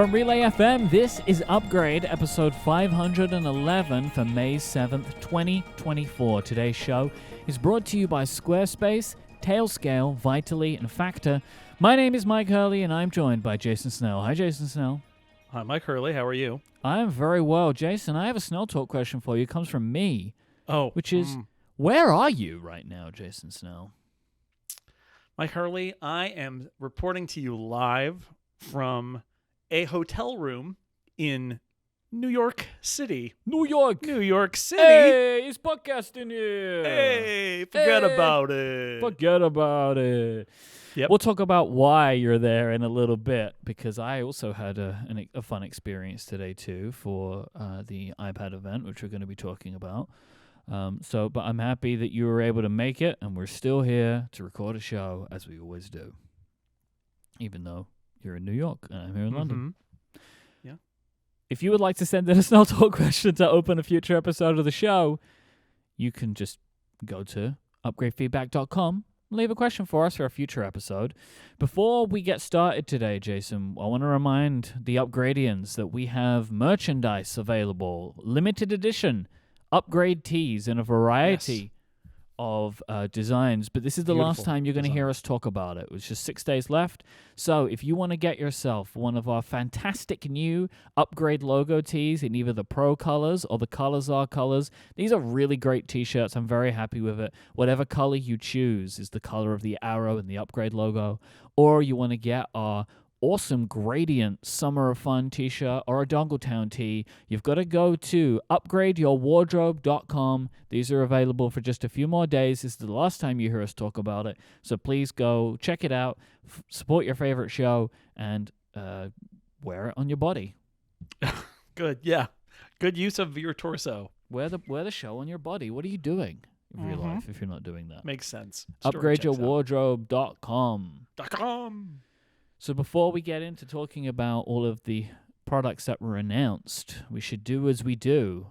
From Relay FM, this is Upgrade, episode 511 for May 7th, 2024. Today's show is brought to you by Squarespace, Tailscale, Vitally, and Factor. My name is Myke Hurley, and I'm joined by Jason Snell. Hi, Jason Snell. Hi, Myke Hurley. How are you? I'm very well. Jason, I have a Snell Talk question for you. It comes from me, which is, where are you right now, Jason Snell? Myke Hurley, I am reporting to you live from a hotel room in New York City. New York City. Hey, it's podcasting here. Hey, forget about it. Forget about it. Yep. We'll talk about why you're there in a little bit, because I also had a fun experience today too for the iPad event, which we're going to be talking about. But I'm happy that you were able to make it, and we're still here to record a show as we always do, even though you're in New York and I'm here in London. Yeah. If you would like to send in a Snell Talk question to open a future episode of the show, you can just go to upgradefeedback.com, leave a question for us for a future episode. Before we get started today, Jason, I want to remind the Upgradians that we have merchandise available, limited edition Upgrade tees in a variety of designs, but this is the last time you're going to hear us talk about it. It's just 6 days left. So if you want to get yourself one of our fantastic new Upgrade logo tees in either the Pro colors or the Colors Are colors, these are really great t-shirts. I'm very happy with it. Whatever color you choose is the color of the arrow and the Upgrade logo. Or you want to get our awesome Gradient Summer of Fun t-shirt or a Dongletown tee, you've got to go to upgradeyourwardrobe.com. These are available for just a few more days. This is the last time you hear us talk about it. So please go check it out, support your favorite show, and wear it on your body. Good, yeah. Good use of your torso. Wear the show on your body. What are you doing in real life if you're not doing that? Makes sense. Upgradeyourwardrobe.com. So before we get into talking about all of the products that were announced, we should do as we do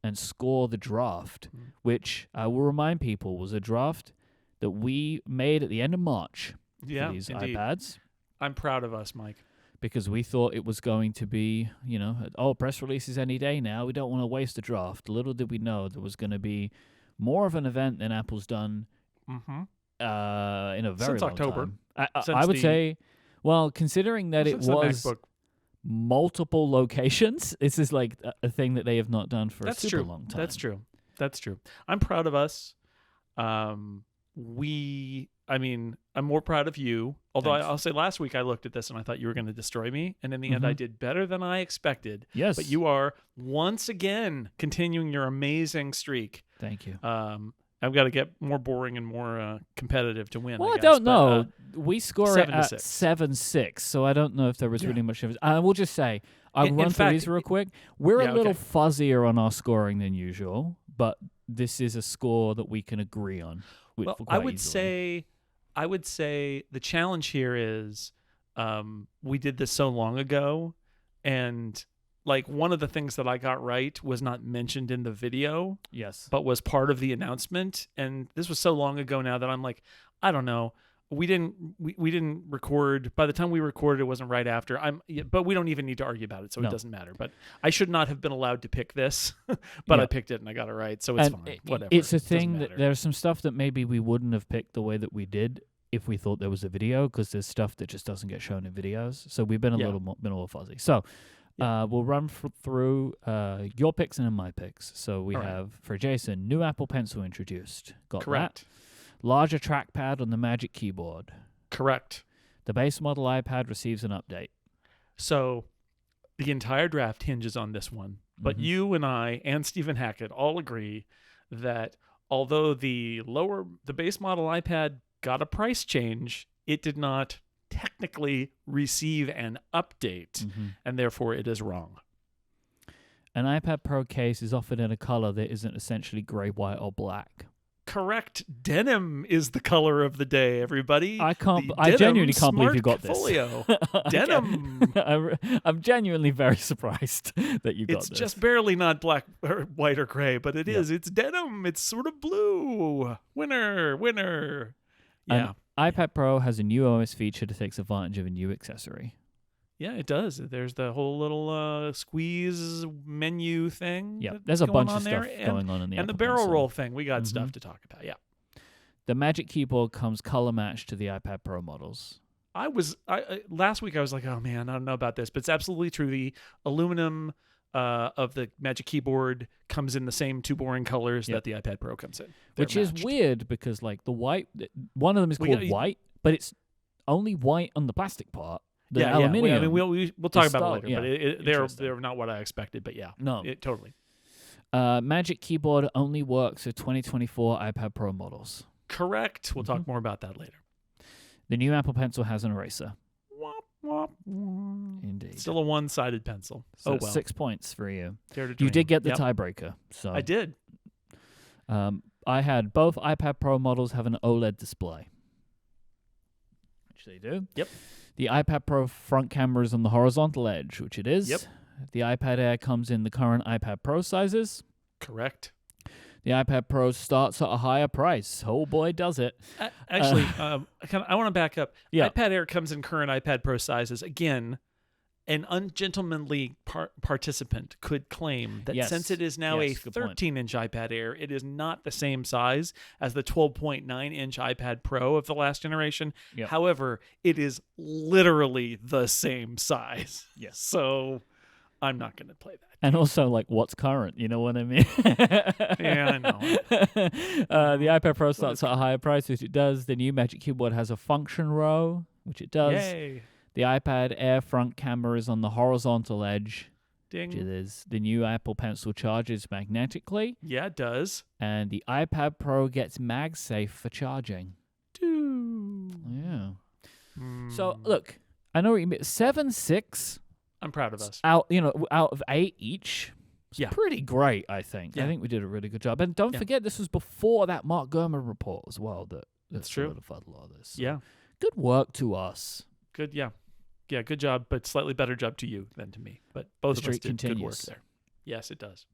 and score the draft, which I will remind people was a draft that we made at the end of March for these indeed. iPads. I'm proud of us, Myke. Because we thought it was going to be, press releases any day now. We don't want to waste the draft. Little did we know there was going to be more of an event than Apple's done in a very Since long October. time. I would say... Well, considering that it was multiple locations, this is like a thing that they have not done for a super long time. That's true. I'm proud of us. I'm more proud of you. Although I'll say last week I looked at this and I thought you were going to destroy me. And in the end, I did better than I expected. Yes. But you are once again continuing your amazing streak. Thank you. I've got to get more boring and more competitive to win. Well, I guess. don't know. We score it at 7-6. 7-6, so I don't know if there was really much difference. I will just say, I'll run through these real quick. We're a little fuzzier on our scoring than usual, but this is a score that we can agree on. Well, I would say the challenge here is we did this so long ago, and like one of the things that I got right was not mentioned in the video. Yes. But was part of the announcement. And this was so long ago now that I'm like, I don't know. We didn't record. By the time we recorded, it wasn't right after. But we don't even need to argue about it, so it doesn't matter. But I should not have been allowed to pick this, but I picked it and I got it right, so it's fine. Whatever. It's a thing that there's some stuff that maybe we wouldn't have picked the way that we did if we thought there was a video, because there's stuff that just doesn't get shown in videos. So we've been a little fuzzy. So. We'll run through your picks and then my picks. So we have, for Jason, new Apple Pencil introduced. Got Correct. That. Larger trackpad on the Magic Keyboard. Correct. The base model iPad receives an update. So the entire draft hinges on this one. But you and I and Stephen Hackett all agree that although the base model iPad got a price change, it did not technically receive an update, and therefore it is wrong. An iPad Pro case is offered in a color that isn't essentially gray, white, or black. Correct. Denim is the color of the day, everybody. I genuinely can't believe you got this. Denim. I'm genuinely very surprised that you got this. It's just barely not black or white or gray, but it is. It's denim. It's sort of blue. Winner. Yeah. iPad Pro has a new OS feature that takes advantage of a new accessory. Yeah, it does. There's the whole little squeeze menu thing. Yeah, that's there's a going bunch on of there, stuff going on in the and the Apple barrel Pencil. roll thing. We got Mhm. stuff to talk about. Yeah. The Magic Keyboard comes color matched to the iPad Pro models. Last week I was like, oh man, I don't know about this, but it's absolutely true. The aluminum of the Magic Keyboard comes in the same two boring colors Yep. that the iPad Pro comes in. Which They're is matched. weird because like the white, one of them is We called got- white, but it's only white on the plastic part. The Yeah. aluminium. I mean, we'll talk about style, it later, yeah. but they're Interesting. not what I expected. But yeah, No. totally Magic Keyboard only works with 2024 iPad Pro models. correct. We'll Mm-hmm. talk more about that later. The new Apple Pencil has an eraser. Womp, womp, womp. Indeed. Still a one-sided pencil. So Oh well. 6 points for you. Dare to You dream. did get the Yep, tiebreaker. So I did. I had both iPad Pro models have an OLED display. Which they do. Yep. The iPad Pro front camera is on the horizontal edge, which it is. Yep. The iPad Air comes in the current iPad Pro sizes. Correct. The iPad Pro starts at a higher price. Oh boy, does it. Actually, I want to back up. Yeah. iPad Air comes in current iPad Pro sizes. Again, an ungentlemanly participant could claim that Yes. since it is now Yes, a good point. 13-inch iPad Air, it is not the same size as the 12.9-inch iPad Pro of the last generation. Yep. However, it is literally the same size. Yes. So I'm not going to play that. And also, like, what's current? You know what I mean? Yeah, I know. The iPad Pro starts at a higher price, which it does. The new Magic Keyboard has a function row, which it does. Yay. The iPad Air front camera is on the horizontal edge, which it Ding. is. The new Apple Pencil charges magnetically, Yeah, it does. and the iPad Pro gets MagSafe for charging. Do. Yeah. Hmm. So look, I know what you mean. 7.6 I'm proud of us. out of 8 each. It's Yeah. pretty great, I think. I Yeah. think we did a really good job. And don't Yeah. forget, this was before that Mark Gurman report as well. That's true. solidified a lot of this. So Yeah. good work to us. Good. Yeah. Yeah. Good job, but slightly better job to you than to me. But both The of us streak did good work continues. there. Yes, it does.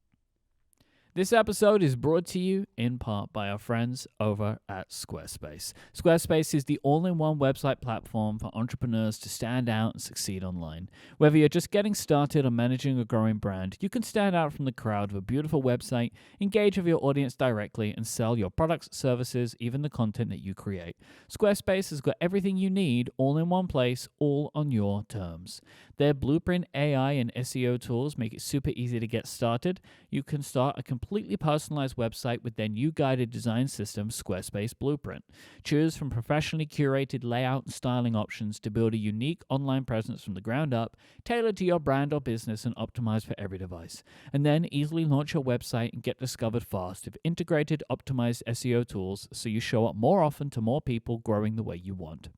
This episode is brought to you in part by our friends over at Squarespace. Squarespace is the all-in-one website platform for entrepreneurs to stand out and succeed online. Whether you're just getting started or managing a growing brand, you can stand out from the crowd with a beautiful website, engage with your audience directly, and sell your products, services, even the content that you create. Squarespace has got everything you need all in one place, all on your terms. Their Blueprint AI and SEO tools make it super easy to get started. You can start a completely personalized website with their new guided design system, Squarespace Blueprint. Choose from professionally curated layout and styling options to build a unique online presence from the ground up, tailored to your brand or business and optimized for every device. And then easily launch your website and get discovered fast with integrated, optimized SEO tools so you show up more often to more people growing the way you want.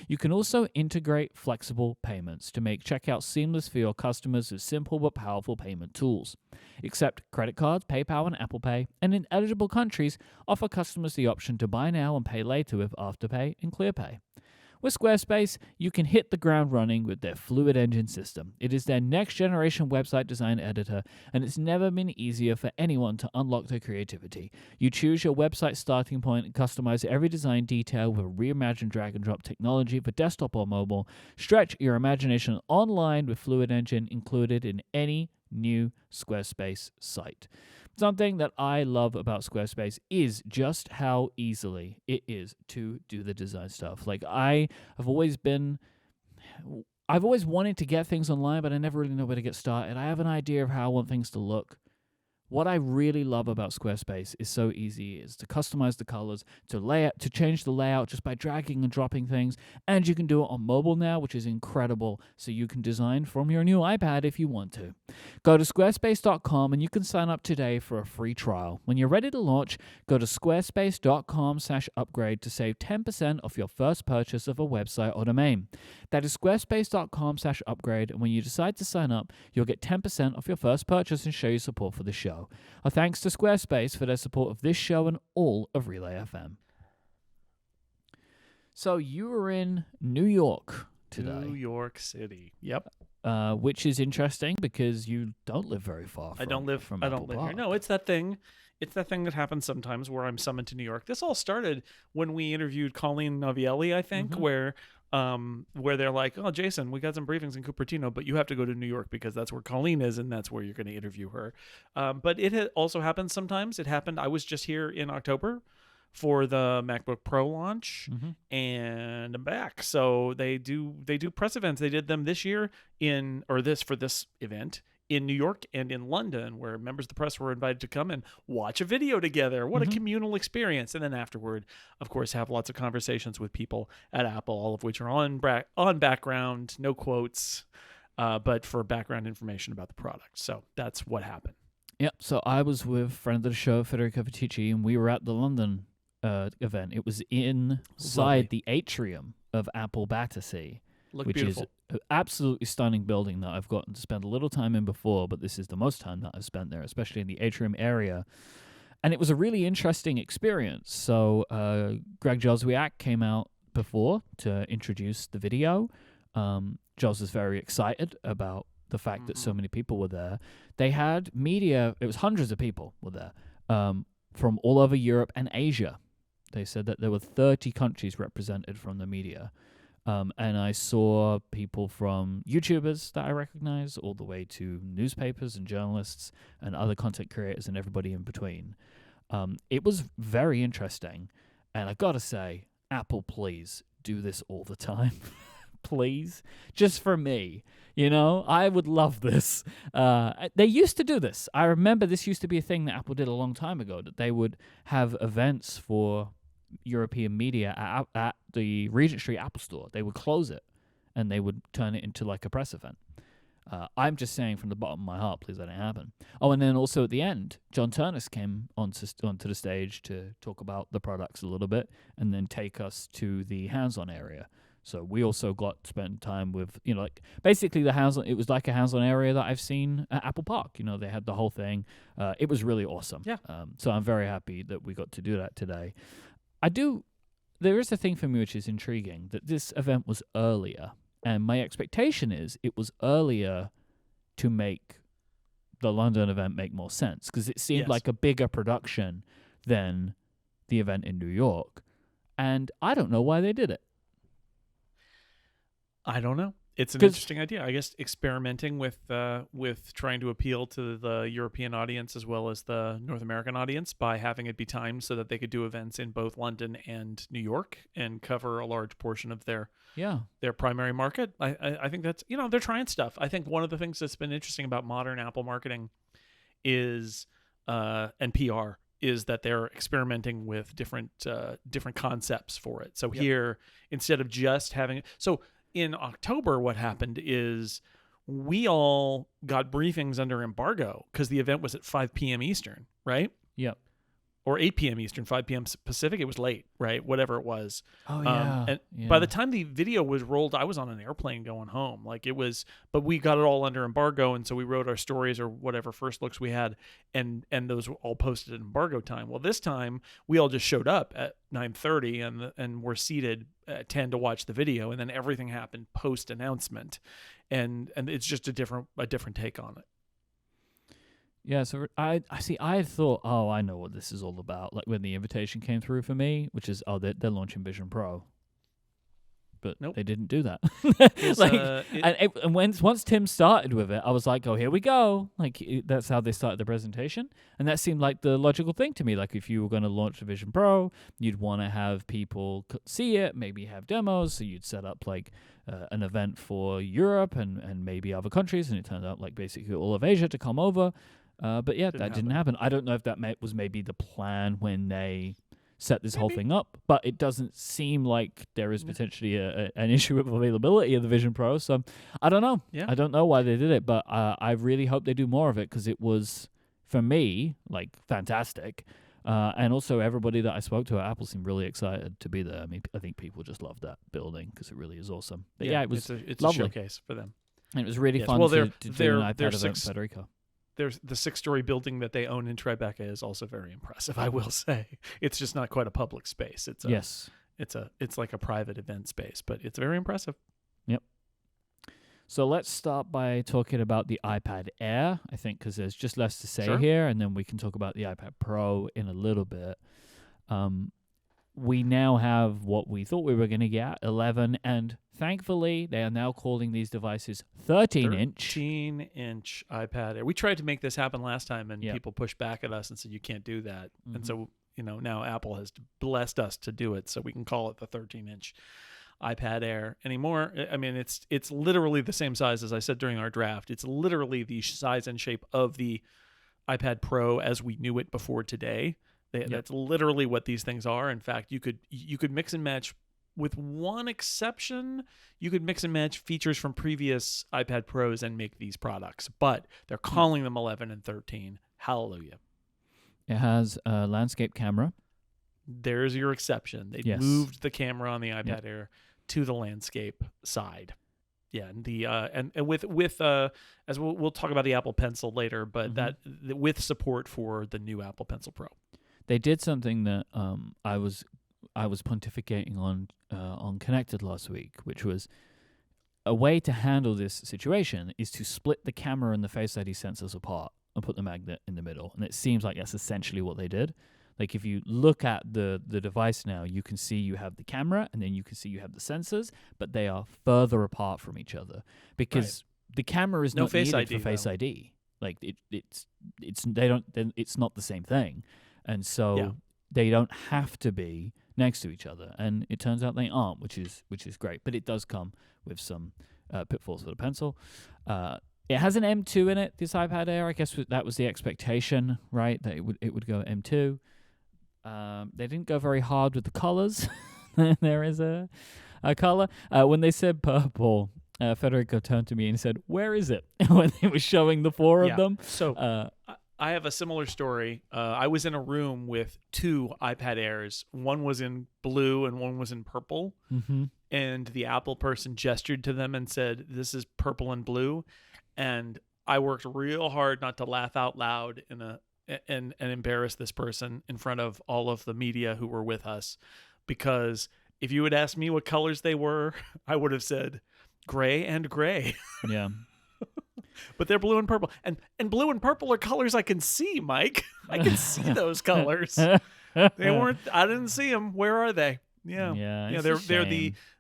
You can also integrate flexible payments to make checkout seamless for your customers with simple but powerful payment tools. Accept credit cards, PayPal, and Apple Pay, and in eligible countries, offer customers the option to buy now and pay later with Afterpay and ClearPay. With Squarespace, you can hit the ground running with their Fluid Engine system. It is their next-generation website design editor, and it's never been easier for anyone to unlock their creativity. You choose your website starting point and customize every design detail with reimagined drag-and-drop technology for desktop or mobile. Stretch your imagination online with Fluid Engine included in any new Squarespace site. Something that I love about Squarespace is just how easily it is to do the design stuff. Like I've always wanted to get things online, but I never really know where to get started. I have an idea of how I want things to look. What I really love about Squarespace is so easy is to customize the colors, to change the layout just by dragging and dropping things, and you can do it on mobile now, which is incredible. So you can design from your new iPad if you want to. Go to squarespace.com and you can sign up today for a free trial. When you're ready to launch, go to squarespace.com/upgrade to save 10% off your first purchase of a website or domain. That is squarespace.com/upgrade, and when you decide to sign up, you'll get 10% off your first purchase and show your support for the show. Our thanks to Squarespace for their support of this show and all of Relay FM. So you were in New York today. New York City. Yep. Which is interesting because you don't live very far from I don't live Apple here. Park. No, it's that thing. It's that thing that happens sometimes where I'm summoned to New York. This all started when we interviewed Colleen Novielli, I think, Mhm. where where they're like, "Oh, Jason, we got some briefings in Cupertino, but you have to go to New York because that's where Colleen is, and that's where you're going to interview her." But it also happens sometimes. It happened. I was just here in October for the MacBook Pro launch, and I'm back. So they do press events. They did them this year for this event in New York and in London, where members of the press were invited to come and watch a video together. What a communal experience. And then afterward, of course, have lots of conversations with people at Apple, all of which are on background, no quotes, but for background information about the product. So that's what happened. Yep. So I was with friend of the show, Federico Viticci, and we were at the London event. It was inside the atrium of Apple Battersea, which beautiful. is an absolutely stunning building that I've gotten to spend a little time in before, but this is the most time that I've spent there, especially in the atrium area. And it was a really interesting experience. So Greg Joswiak came out before to introduce the video. Jos was very excited about the fact that so many people were there. They had media, it was hundreds of people were there, from all over Europe and Asia. They said that there were 30 countries represented from the media. And I saw people from YouTubers that I recognize all the way to newspapers and journalists and other content creators and everybody in between. It was very interesting. And I got to say, Apple, please do this all the time. Please. Just for me. You know, I would love this. They used to do this. I remember this used to be a thing that Apple did a long time ago, that they would have events for European media at the Regent Street Apple Store. They would close it and they would turn it into like a press event. I'm just saying from the bottom of my heart, please let it happen. Oh, and then also at the end, John Turnus came onto the stage to talk about the products a little bit and then take us to the hands-on area. So we also got to spend time with, like basically it was like a hands-on area that I've seen at Apple Park. They had the whole thing. It was really awesome. Yeah. So I'm very happy that we got to do that today. There is a thing for me which is intriguing, that this event was earlier, and my expectation is it was earlier to make the London event make more sense, because it seemed like a bigger production than the event in New York, and I don't know why they did it. I don't know. It's an interesting idea. I guess experimenting with trying to appeal to the European audience as well as the North American audience by having it be timed so that they could do events in both London and New York and cover a large portion of their primary market. I think that's, they're trying stuff. I think one of the things that's been interesting about modern Apple marketing is and PR is that they're experimenting with different concepts for it. So here, instead of just having in October, what happened is we all got briefings under embargo because the event was at 5 p.m. Eastern, right? Yep. Or 8 p.m. Eastern, 5 p.m. Pacific. It was late, right? Whatever it was. Oh, yeah. And by the time the video was rolled, I was on an airplane going home. But we got it all under embargo, and so we wrote our stories or whatever first looks we had, and those were all posted at embargo time. Well, this time, we all just showed up at 9:30 and were seated at 10 to watch the video, and then everything happened post-announcement. And it's just a different take on it. Yeah, so I thought, I know what this is all about. Like when the invitation came through for me, which is, they're launching Vision Pro. But they didn't do that. And once Tim started with it, I was like, oh, here we go. Like that's how they started the presentation. And that seemed like the logical thing to me. Like if you were going to launch the Vision Pro, you'd want to have people see it, maybe have demos. So you'd set up like an event for Europe and maybe other countries. And it turned out like basically all of Asia to come over. But yeah, that didn't happen. I don't know if that was maybe the plan when they set this whole thing up, but it doesn't seem like there is potentially an issue with availability of the Vision Pro. So I don't know. Yeah. I don't know why they did it, but I really hope they do more of it because it was, for me, like fantastic. And also everybody that I spoke to at Apple seemed really excited to be there. I mean, I think people just love that building because it really is awesome. But yeah, it was it's lovely. A showcase for them. And it was really fun to do an iPad event with Federico. There's the 6-story building that they own in Tribeca is also very impressive. I will say it's just not quite a public space. It's like a private event space, but it's very impressive. Yep. So let's start by talking about the iPad Air, I think, because there's just less to say here, and then we can talk about the iPad Pro in a little bit. we now have what we thought we were going to get, 11, and thankfully they are now calling these devices 13-inch. 13-inch iPad Air. We tried to make this happen last time, and Yep. people pushed back at us and said, you can't do that. Mhm. And so, now Apple has blessed us to do it, so we can call it the 13-inch iPad Air anymore. I mean, it's literally the same size as I said during our draft. It's literally the size and shape of the iPad Pro as we knew it before today. That's literally what these things are. In fact, you could mix and match, with one exception. You could mix and match features from previous iPad Pros and make these products, but they're calling them 11 and 13. Hallelujah. It has a landscape camera. There's your exception. They moved the camera on the iPad Air to the landscape side. Yeah, and the and with as we'll talk about the Apple Pencil later, but that with support for the new Apple Pencil Pro. They did something that I was pontificating on Connected last week, which was a way to handle this situation is to split the camera and the Face ID sensors apart and put the magnet in the middle. And it seems like that's essentially what they did. Like if you look at the device now, you can see you have the camera and then you can see you have the sensors, but they are further apart from each other because the camera is not Face needed ID, for Face though. ID. Like it's not the same thing, and so they don't have to be next to each other. And it turns out they aren't, which is great. But it does come with some pitfalls for the pencil. It has an M2 in it. This iPad Air, I guess that was the expectation, right? That it would go M2. They didn't go very hard with the colors. There is a color. When they said purple, Federico turned to me and said, "Where is it?" when they were showing the four of them. So I have a similar story. I was in a room with two iPad Airs. One was in blue and one was in purple. Mm-hmm. And the Apple person gestured to them and said, "This is purple and blue." And I worked real hard not to laugh out loud and embarrass this person in front of all of the media who were with us, because if you had asked me what colors they were, I would have said gray and gray. Yeah. But they're blue and purple. And blue and purple are colors I can see, Myke. I can see those colors. They weren't. I didn't see them. Where are they? Yeah. Yeah.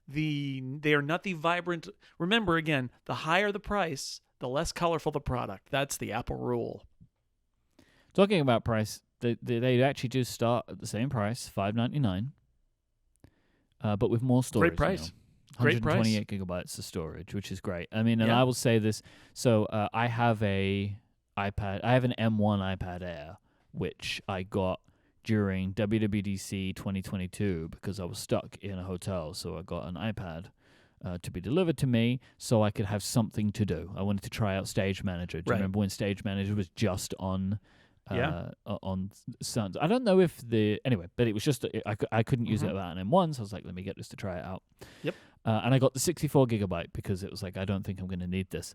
They are not the vibrant. Remember, again, the higher the price, the less colorful the product. That's the Apple rule. Talking about price, they actually do start at the same price, $599, but with more storage. Great price. 128 gigabytes of storage, which is great. I mean, and I will say this. So I have an M1 iPad Air, which I got during WWDC 2022 because I was stuck in a hotel. So I got an iPad to be delivered to me so I could have something to do. I wanted to try out Stage Manager. Do you remember when Stage Manager was just on Suns? I don't know if but it was just I couldn't use it without an M1, so I was like, let me get this to try it out. Yep. And I got the 64 gigabyte because it was like, I don't think I'm going to need this.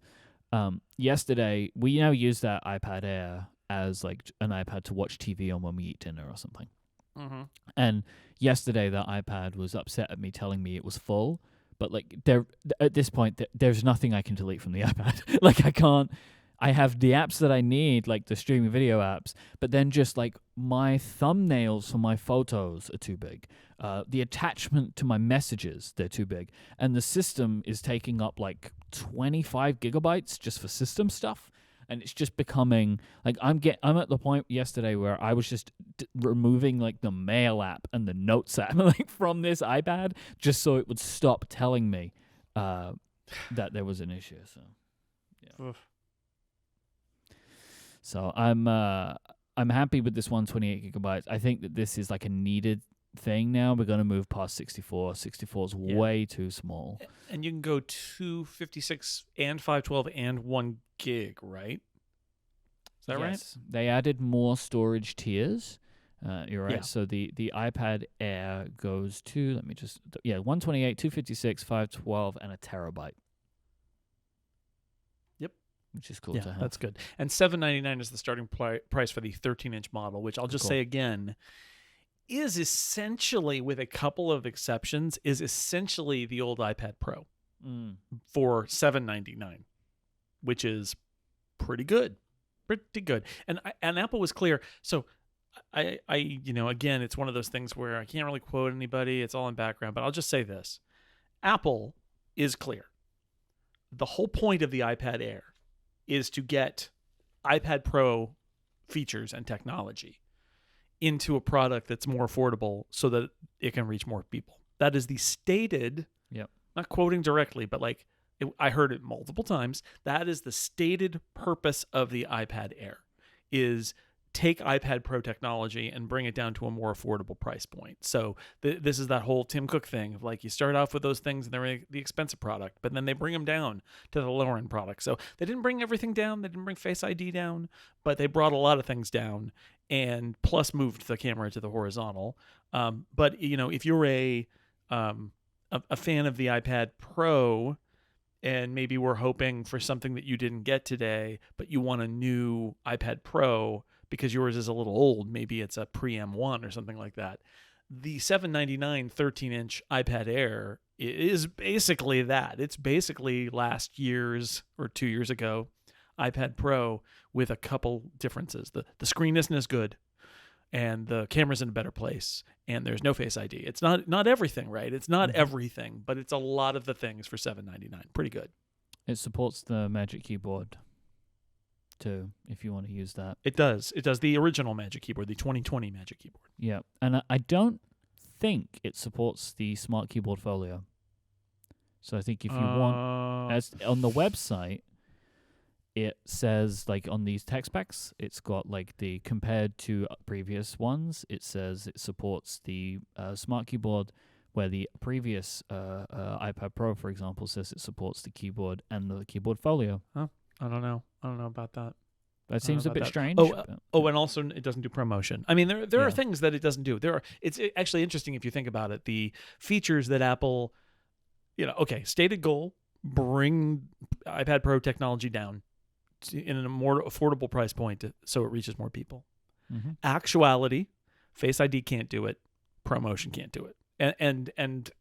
Yesterday, we now use that iPad Air as like an iPad to watch TV on when we eat dinner or something. Mm-hmm. And yesterday, that iPad was upset at me, telling me it was full. But like at this point, there's nothing I can delete from the iPad. Like I can't. I have the apps that I need, like the streaming video apps, but then just like my thumbnails for my photos are too big. The attachment to my messages, they're too big. And the system is taking up like 25 gigabytes just for system stuff. And it's just becoming like I'm at the point yesterday where I was just removing like the Mail app and the Notes app like from this iPad just so it would stop telling me that there was an issue. So yeah. Oof. So I'm happy with this 128 gigabytes. I think that this is like a needed thing now. We're going to move past 64. 64 is way too small. And you can go 256 and 512 and 1 gig, right? Is that right? They added more storage tiers. You're right. Yeah. So the iPad Air goes to 128, 256, 512, and a terabyte. Which is cool to have. That's good. And $799 is the starting price for the 13-inch model, which I'll just say again, is essentially, with a couple of exceptions, is essentially the old iPad Pro for $799, which is pretty good. Pretty good. And Apple was clear. So again, it's one of those things where I can't really quote anybody. It's all in background, but I'll just say this. Apple is clear. The whole point of the iPad Air is to get iPad Pro features and technology into a product that's more affordable so that it can reach more people. That is the stated, not quoting directly, but like I heard it multiple times. That is the stated purpose of the iPad Air, is take iPad Pro technology and bring it down to a more affordable price point. So this is that whole Tim Cook thing of like, you start off with those things and they're the expensive product, but then they bring them down to the lower end product. So they didn't bring everything down. They didn't bring Face ID down, but they brought a lot of things down and plus moved the camera to the horizontal. But if you're a fan of the iPad Pro, and maybe we're hoping for something that you didn't get today, but you want a new iPad Pro because yours is a little old, maybe it's a pre-M1 or something like that. The $799 13-inch iPad Air is basically that. It's basically last year's or 2 years ago iPad Pro with a couple differences. The screen isn't as good, and the camera's in a better place, and there's no Face ID. It's not everything, right? It's not everything, but it's a lot of the things for $799. Pretty good. It supports the Magic Keyboard too, if you want to use that. It does. It does the original Magic Keyboard, the 2020 Magic Keyboard. Yeah, and I don't think it supports the Smart Keyboard Folio. So I think if you want, as on the website, it says, like, on these tech specs, it's got, like, the compared to previous ones, it says it supports the Smart Keyboard, where the previous iPad Pro, for example, says it supports the keyboard and the Keyboard Folio. Oh, I don't know about that. That seems a bit strange. And also it doesn't do promotion. I mean, there are things that it doesn't do. It's actually interesting if you think about it. The features that Apple, stated goal, bring iPad Pro technology down in a more affordable price point so it reaches more people. Mm-hmm. Actuality, Face ID can't do it, promotion can't do it. And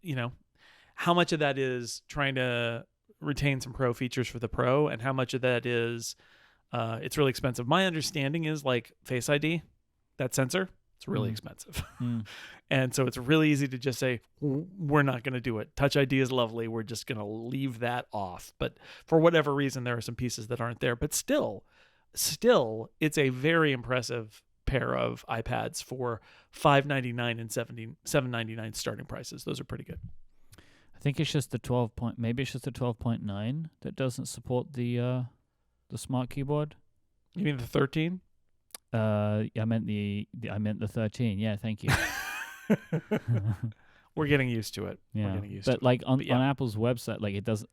how much of that is trying to retain some Pro features for the Pro, and how much of that is it's really expensive. My understanding is, like, Face ID, that sensor, it's really expensive. And so it's really easy to just say, we're not going to do it. Touch ID is lovely. We're just going to leave that off. But for whatever reason, there are some pieces that aren't there. But still, it's a very impressive pair of iPads for $599 and $799 starting prices. Those are pretty good. I think it's just the 12.9 that doesn't support the Smart Keyboard. You mean the 13? I meant the 13. Yeah, thank you. We're getting used to it. Yeah, we're getting used but to like it. on Apple's website, like, it doesn't.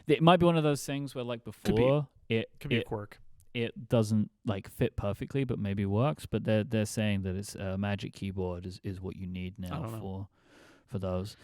It might be one of those things where, like, before Could be a quirk. It doesn't, like, fit perfectly, but maybe works. But they're saying that it's Magic Keyboard is what you need now for those.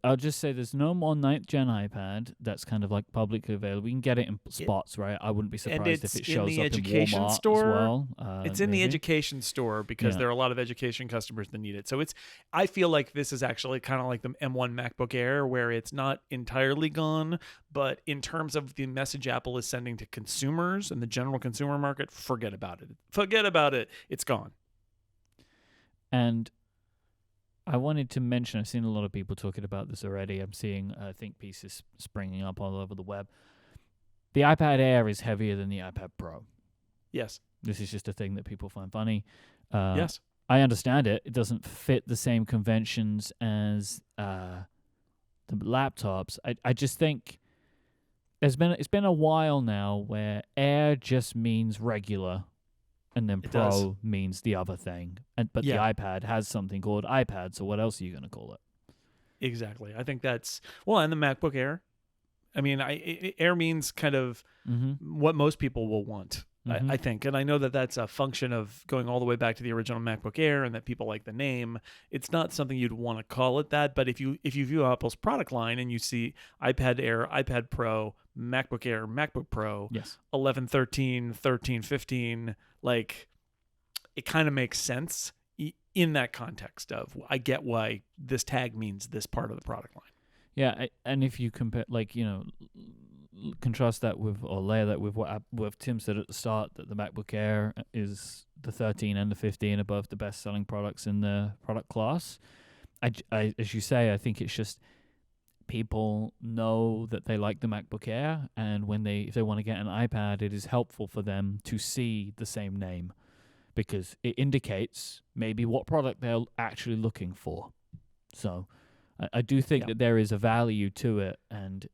I'll just say there's no more 9th gen iPad that's kind of, like, publicly available. You can get it in spots, right? I wouldn't be surprised if it shows up in Walmart store as well. It's in the education store because there are a lot of education customers that need it. So I feel like this is actually kind of like the M1 MacBook Air, where it's not entirely gone, but in terms of the message Apple is sending to consumers and the general consumer market, forget about it. Forget about it. It's gone. And I wanted to mention, I've seen a lot of people talking about this already. I'm seeing think pieces springing up all over the web. The iPad Air is heavier than the iPad Pro. Yes. This is just a thing that people find funny. Yes. I understand it. It doesn't fit the same conventions as the laptops. I just think it's been a while now where Air just means regular, and then Pro means the other thing. But the iPad has something called iPad, so what else are you going to call it? Exactly. I think that's... Well, and the MacBook Air. I mean, Air means kind of what most people will want, I think. And I know that that's a function of going all the way back to the original MacBook Air and that people like the name. It's not something you'd want to call it that, but if you view Apple's product line and you see iPad Air, iPad Pro, MacBook Air, MacBook Pro, 11, 13, 13, 15... like, it kind of makes sense in that context of, I get why this tag means this part of the product line. Yeah, and if you compare, like, contrast that with, or layer that with what Tim said at the start, that the MacBook Air is the 13 and the 15 are both the best-selling products in the product class. I, as you say, I think it's just people know that they like the MacBook Air, and if they want to get an iPad, it is helpful for them to see the same name because it indicates maybe what product they're actually looking for. So I do think that there is a value to it, and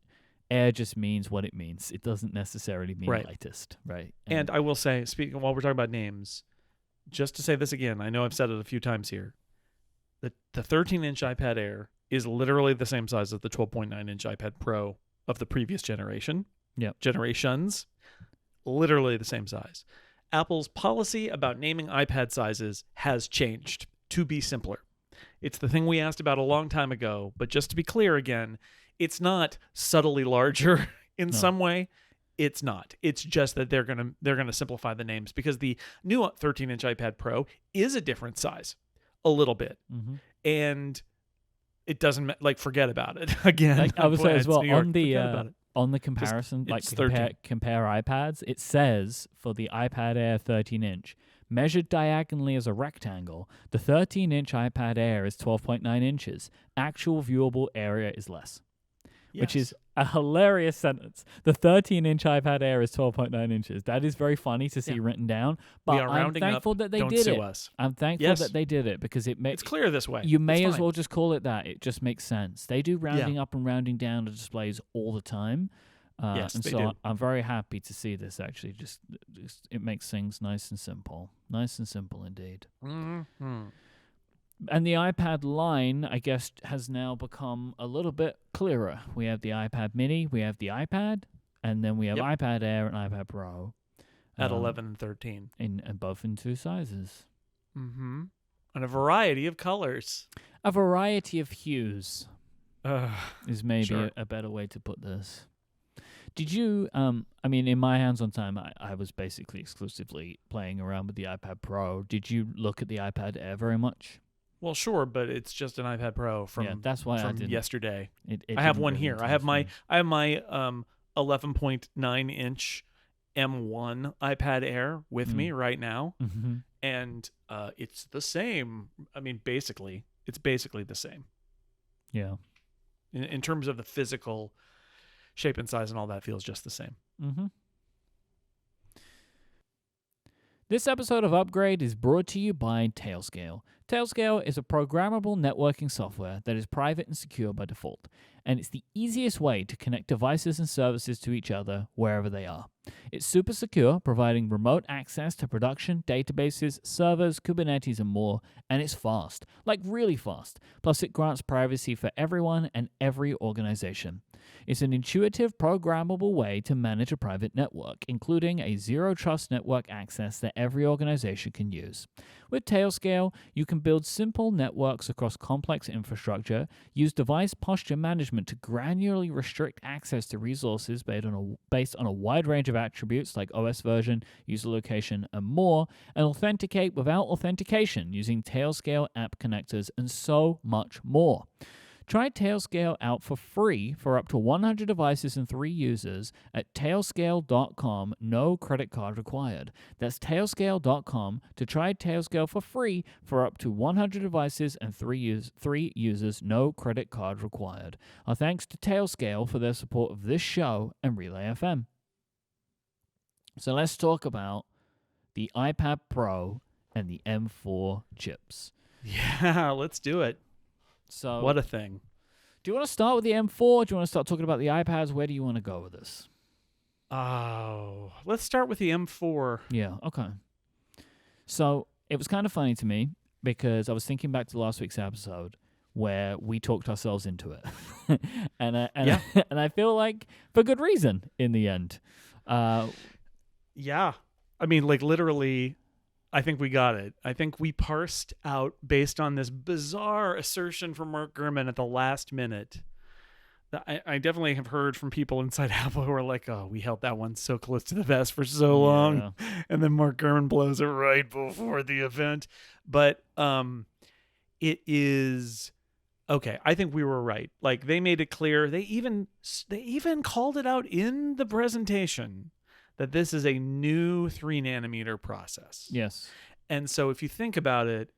Air just means what it means. It doesn't necessarily mean lightest, right? And I will say, speaking while we're talking about names, just to say this again, I know I've said it a few times here, that the 13-inch iPad Air is literally the same size as the 12.9-inch iPad Pro of the previous generation. Yep. Generations. Literally the same size. Apple's policy about naming iPad sizes has changed to be simpler. It's the thing we asked about a long time ago, but just to be clear again, it's not subtly larger in some way. It's not. It's just that they're gonna simplify the names because the new 13-inch iPad Pro is a different size, a little bit, and it doesn't forget about it again. I would say as well on the comparison, compare iPads. It says for the iPad Air 13-inch. Measured diagonally as a rectangle, the 13-inch iPad Air is 12.9 inches. Actual viewable area is less. Yes. Which is a hilarious sentence. The 13-inch iPad Air is 12.9 inches. That is very funny to see written down, but I'm thankful that they did it. I'm thankful that they did it because it's clear this way. You may as well just call it that. It just makes sense. They do rounding up and rounding down the displays all the time. Yes, and they so do. I'm very happy to see this actually. Just it makes things nice and simple. Nice and simple indeed. Mm-hmm. And the iPad line, I guess, has now become a little bit clearer. We have the iPad mini, we have the iPad, and then we have iPad Air and iPad Pro. At 11 and 13. And both in two sizes. Mm-hmm. And a variety of colors. A variety of hues is maybe a better way to put this. Did you, in my hands-on time, I was basically exclusively playing around with the iPad Pro. Did you look at the iPad Air very much? Well, sure, but it's just an iPad Pro from that's why from yesterday. It I have one here. I have my 11.9-inch M1 iPad Air with me right now, and it's the same. I mean, basically, it's basically the same. Yeah. In terms of the physical shape and size and all that, feels just the same. Mm-hmm. This episode of Upgrade is brought to you by Tailscale. Tailscale is a programmable networking software that is private and secure by default, and it's the easiest way to connect devices and services to each other wherever they are. It's super secure, providing remote access to production, databases, servers, Kubernetes, and more, and it's fast, like really fast. Plus, it grants privacy for everyone and every organization. It's an intuitive, programmable way to manage a private network, including a zero-trust network access that every organization can use. With Tailscale, you can build simple networks across complex infrastructure, use device posture management to granularly restrict access to resources based on a wide range of attributes like OS version, user location, and more, and authenticate without authentication using Tailscale app connectors, and so much more. Try Tailscale out for free for up to 100 devices and 3 users at tailscale.com, no credit card required. That's tailscale.com to try Tailscale for free for up to 100 devices and 3 users, no credit card required. Our thanks to Tailscale for their support of this show and Relay FM. So let's talk about the iPad Pro and the M4 chips. Yeah, let's do it. So, what a thing. Do you want to start with the M4? Do you want to start talking about the iPads? Where do you want to go with this? Oh, let's start with the M4. Yeah, okay. So it was kind of funny to me because I was thinking back to last week's episode where we talked ourselves into it. and I feel like for good reason in the end. Yeah. I mean, literally, I think we got it. I think we parsed out, based on this bizarre assertion from Mark Gurman at the last minute. I definitely have heard from people inside Apple who are like, oh, we held that one so close to the vest for so long. And then Mark Gurman blows it right before the event. But it is... Okay, I think we were right. They made it clear. They even called it out in the presentation that this is a new 3-nanometer process. Yes. And so if you think about it,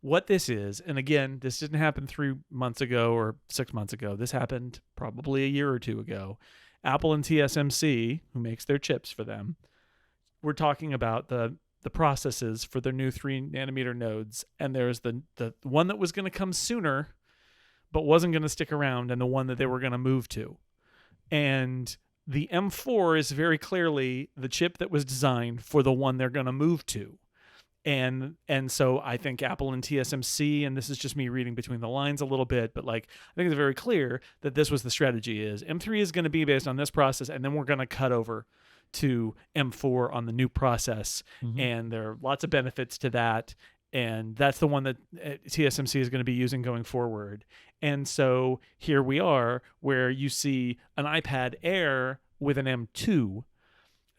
what this is, and again, this didn't happen 3 months ago or 6 months ago. This happened probably a year or two ago. Apple and TSMC, who makes their chips for them, we're talking about the processes for their new 3-nanometer nodes, and there's the one that was going to come sooner but wasn't going to stick around, and the one that they were going to move to. And the M4 is very clearly the chip that was designed for the one they're going to move to. And so I think Apple and TSMC, and this is just me reading between the lines a little bit, but like I think it's very clear that this was the strategy is M3 is going to be based on this process, and then we're going to cut over to M4 on the new process. And there are lots of benefits to that. And that's the one that TSMC is going to be using going forward. And so here we are where you see an iPad Air with an M2.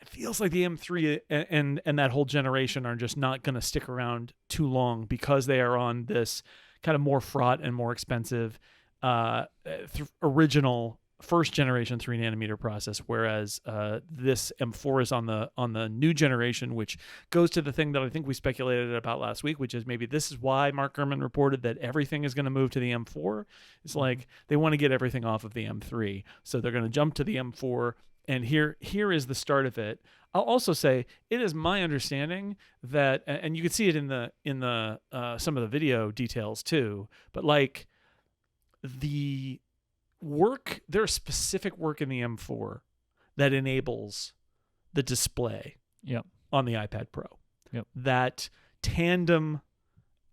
It feels like the M3 and that whole generation are just not going to stick around too long because they are on this kind of more fraught and more expensive original first generation 3-nanometer process, whereas this M4 is on the new generation, which goes to the thing that I think we speculated about last week, which is maybe this is why Mark Gurman reported that everything is going to move to the M4. It's like they want to get everything off of the M3, so they're going to jump to the M4. And here is the start of it. I'll also say it is my understanding that, and you can see it in the some of the video details too, but like there's specific work in the M4 that enables the display on the iPad Pro. That tandem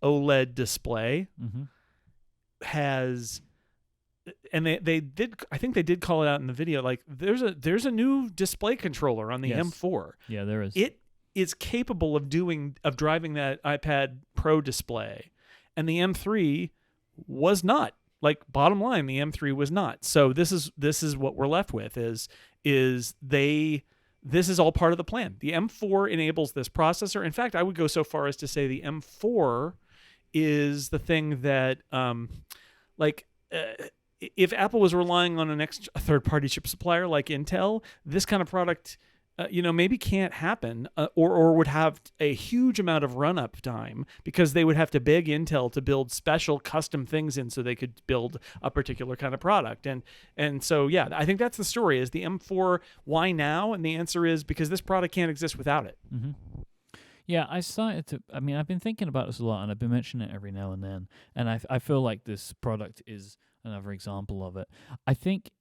OLED display has, and they did, I think they did call it out in the video, like there's a new display controller on the M4. Yeah, there is. It is capable of driving that iPad Pro display, and the M3 was not. Like, bottom line, the M3 was not. So this is what we're left with is this is all part of the plan. The M4 enables this processor. In fact, I would go so far as to say the M4 is the thing that if Apple was relying on a third-party chip supplier like Intel, this kind of product maybe can't happen or would have a huge amount of run-up time because they would have to beg Intel to build special custom things in so they could build a particular kind of product. And so, yeah, I think that's the story is the M4, why now? And the answer is because this product can't exist without it. Yeah, I've been thinking about this a lot, and I've been mentioning it every now and then, and I feel like this product is another example of it. I think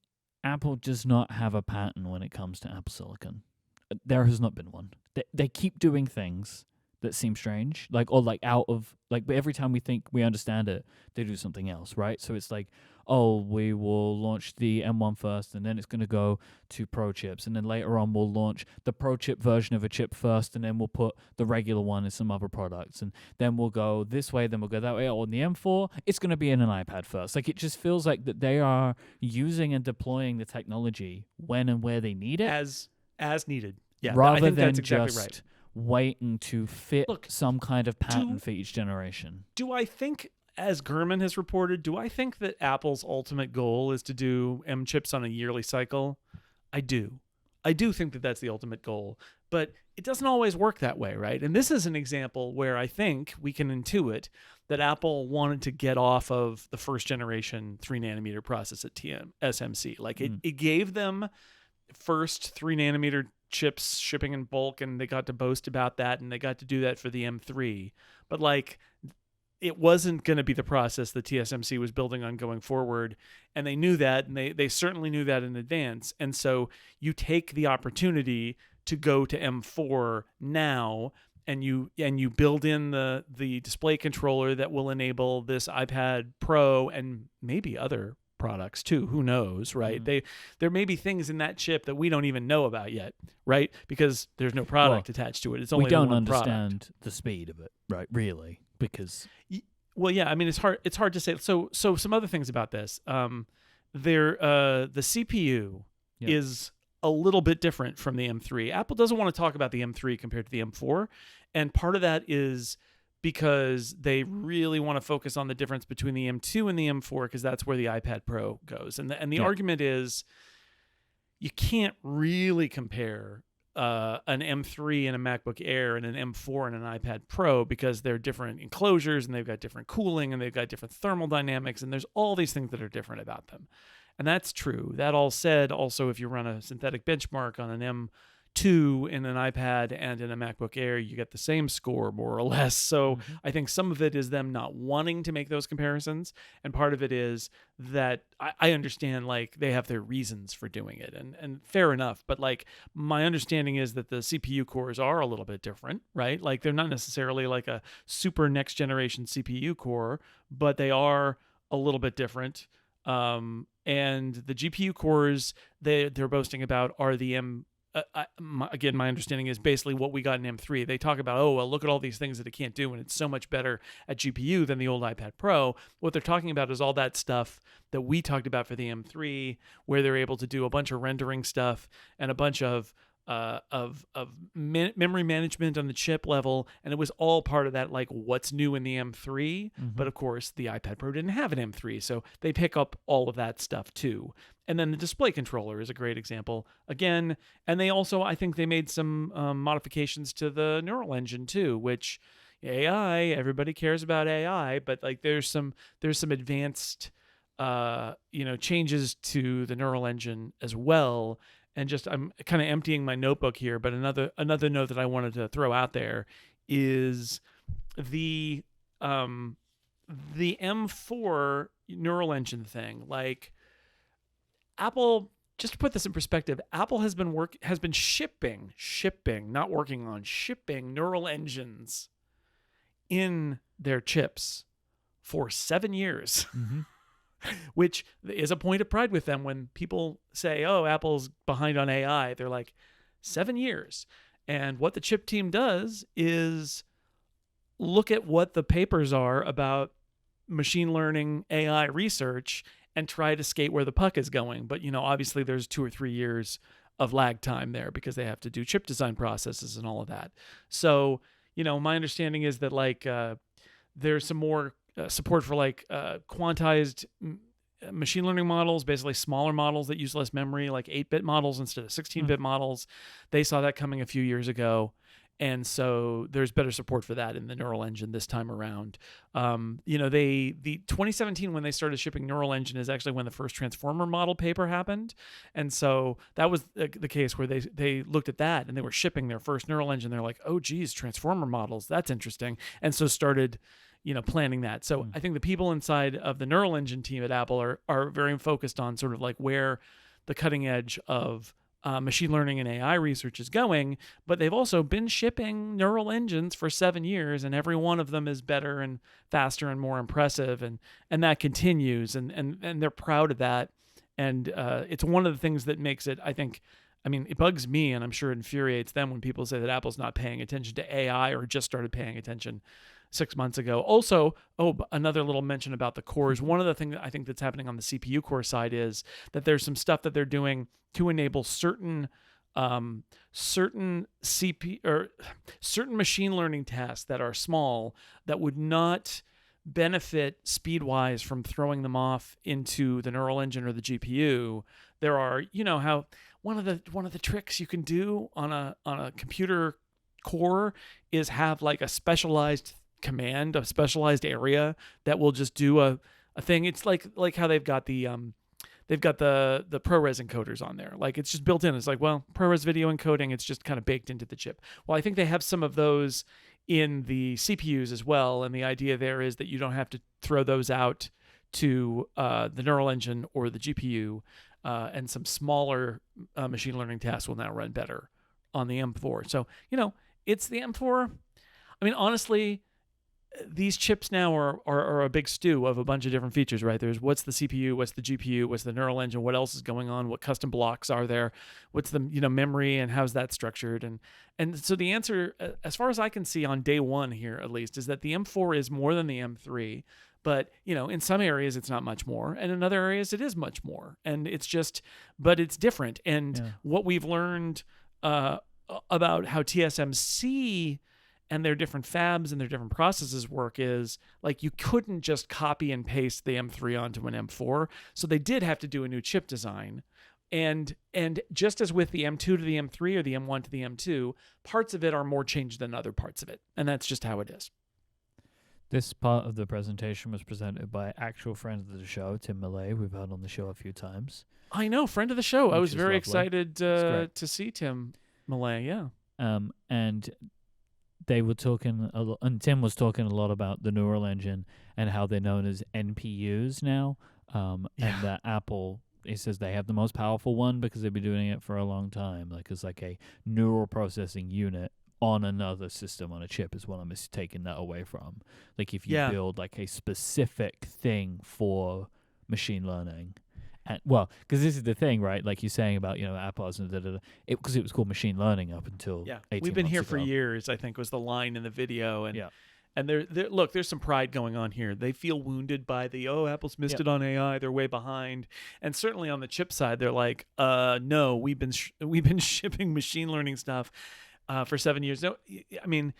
Apple does not have a pattern when it comes to Apple Silicon. There has not been one. They keep doing things that seem strange, but every time we think we understand it, they do something else, right? So it's like, oh, we will launch the M1 first, and then it's going to go to Pro chips, and then later on we'll launch the Pro chip version of a chip first, and then we'll put the regular one in some other products, and then we'll go this way, then we'll go that way. On the M4, it's going to be in an iPad first. Like, it just feels like that they are using and deploying the technology when and where they need it. As needed. Yeah, rather I think than that's exactly just right. Waiting to fit some kind of pattern for each generation. Do I think, as Gurman has reported, do I think that Apple's ultimate goal is to do M chips on a yearly cycle? I do. I do think that that's the ultimate goal, but it doesn't always work that way, right? And this is an example where I think we can intuit that Apple wanted to get off of the first generation 3-nanometer process at TSMC. Like it gave them first 3-nanometer chips shipping in bulk, and they got to boast about that, and they got to do that for the M3. But like, it wasn't going to be the process that TSMC was building on going forward, and they knew that, and they certainly knew that in advance. And so you take the opportunity to go to M4 now, and you build in the display controller that will enable this iPad Pro and maybe other products too. Who knows, right? There may be things in that chip that we don't even know about yet, right? Because there's no product attached to it. It's only we don't one understand product. the speed of it, right? Really, because I mean, it's hard to say. So some other things about this. The CPU is a little bit different from the M3. Apple doesn't want to talk about the M3 compared to the M4, and part of that is because they really want to focus on the difference between the M2 and the M4 because that's where the iPad Pro goes. And the argument is you can't really compare an M3 and a MacBook Air and an M4 and an iPad Pro because they're different enclosures and they've got different cooling and they've got different thermal dynamics and there's all these things that are different about them. And that's true. That all said, also, if you run a synthetic benchmark on an M2 in an iPad and in a MacBook Air, you get the same score, more or less. So I think some of it is them not wanting to make those comparisons. And part of it is that I understand, like, they have their reasons for doing it. And fair enough. But, like, my understanding is that the CPU cores are a little bit different, right? Like, they're not necessarily like a super next generation CPU core, but they are a little bit different. And the GPU cores they're boasting about are the again, my understanding is basically what we got in M3. They talk about, oh, well, look at all these things that it can't do, and it's so much better at GPU than the old iPad Pro. What they're talking about is all that stuff that we talked about for the M3, where they're able to do a bunch of rendering stuff and a bunch of memory management on the chip level, and it was all part of that, like, what's new in the M3. But of course the iPad Pro didn't have an M3, so they pick up all of that stuff too. And then the display controller is a great example again, and they also, I think they made some modifications to the neural engine too, which AI, everybody cares about AI, but like there's some advanced changes to the neural engine as well. And just, I'm kind of emptying my notebook here, but another note that I wanted to throw out there is the M4 neural engine thing. Like, Apple, just to put this in perspective, Apple has been shipping, not working on, shipping neural engines in their chips for 7 years. Which is a point of pride with them. When people say, oh, Apple's behind on AI, they're like, 7 years. And what the chip team does is look at what the papers are about machine learning AI research and try to skate where the puck is going. But, obviously there's 2 or 3 years of lag time there because they have to do chip design processes and all of that. So, my understanding is that, like, there's some more support for, like, quantized machine learning models, basically smaller models that use less memory, like 8-bit models instead of 16-bit models. They saw that coming a few years ago. And so there's better support for that in the neural engine this time around. The 2017, when they started shipping neural engine, is actually when the first transformer model paper happened. And so that was the case where they looked at that and they were shipping their first neural engine. They're like, oh, geez, transformer models, that's interesting. And so started planning that. So I think the people inside of the neural engine team at Apple are very focused on sort of like where the cutting edge of machine learning and AI research is going, but they've also been shipping neural engines for 7 years, and every one of them is better and faster and more impressive, and that continues, and they're proud of that. And it's one of the things that makes it, it bugs me, and I'm sure it infuriates them when people say that Apple's not paying attention to AI or just started paying attention 6 months ago. Also, another little mention about the cores. One of the things that I think that's happening on the CPU core side is that there's some stuff that they're doing to enable certain machine learning tasks that are small that would not benefit speed-wise from throwing them off into the neural engine or the GPU. There are, how one of the tricks you can do on a computer core is have like a specialized command, a specialized area that will just do a thing. It's like how they've got the ProRes encoders on there. Like, it's just built in. It's like, well, ProRes video encoding, it's just kind of baked into the chip. Well, I think they have some of those in the CPUs as well, and the idea there is that you don't have to throw those out to the neural engine or the GPU, and some smaller machine learning tasks will now run better on the M4. So, it's the M4. Honestly, these chips now are a big stew of a bunch of different features, right? There's what's the CPU, what's the GPU, what's the neural engine, what else is going on, what custom blocks are there, what's the memory, and how's that structured, and so the answer, as far as I can see on day one here at least, is that the M4 is more than the M3, but in some areas it's not much more, and in other areas it is much more, and but it's different. And what we've learned about how TSMC and their different fabs and their different processes work is, like, you couldn't just copy and paste the M3 onto an M4. So they did have to do a new chip design. And just as with the M2 to the M3 or the M1 to the M2, parts of it are more changed than other parts of it. And that's just how it is. This part of the presentation was presented by actual friend of the show, Tim Millay. We've had on the show a few times. I know, friend of the show. I Which was is very lovely. excited to see Tim Millay. Yeah. And they were talking a lot, and Tim was talking a lot about the neural engine and how they're known as NPUs now. And that Apple, he says they have the most powerful one because they've been doing it for a long time. Like it's like a neural processing unit on another system on a chip is what I'm taking that away from. Like if you build like a specific thing for machine learning. And well, because this is the thing, right? Like you're saying about, AppOS and because it was called machine learning up until 18 we've been months here ago. for years, I think was the line in the video. And and look, there's some pride going on here. They feel wounded by the Apple's missed it on AI. They're way behind. And certainly on the chip side, they're like, no, we've been shipping machine learning stuff for 7 years. No, I mean,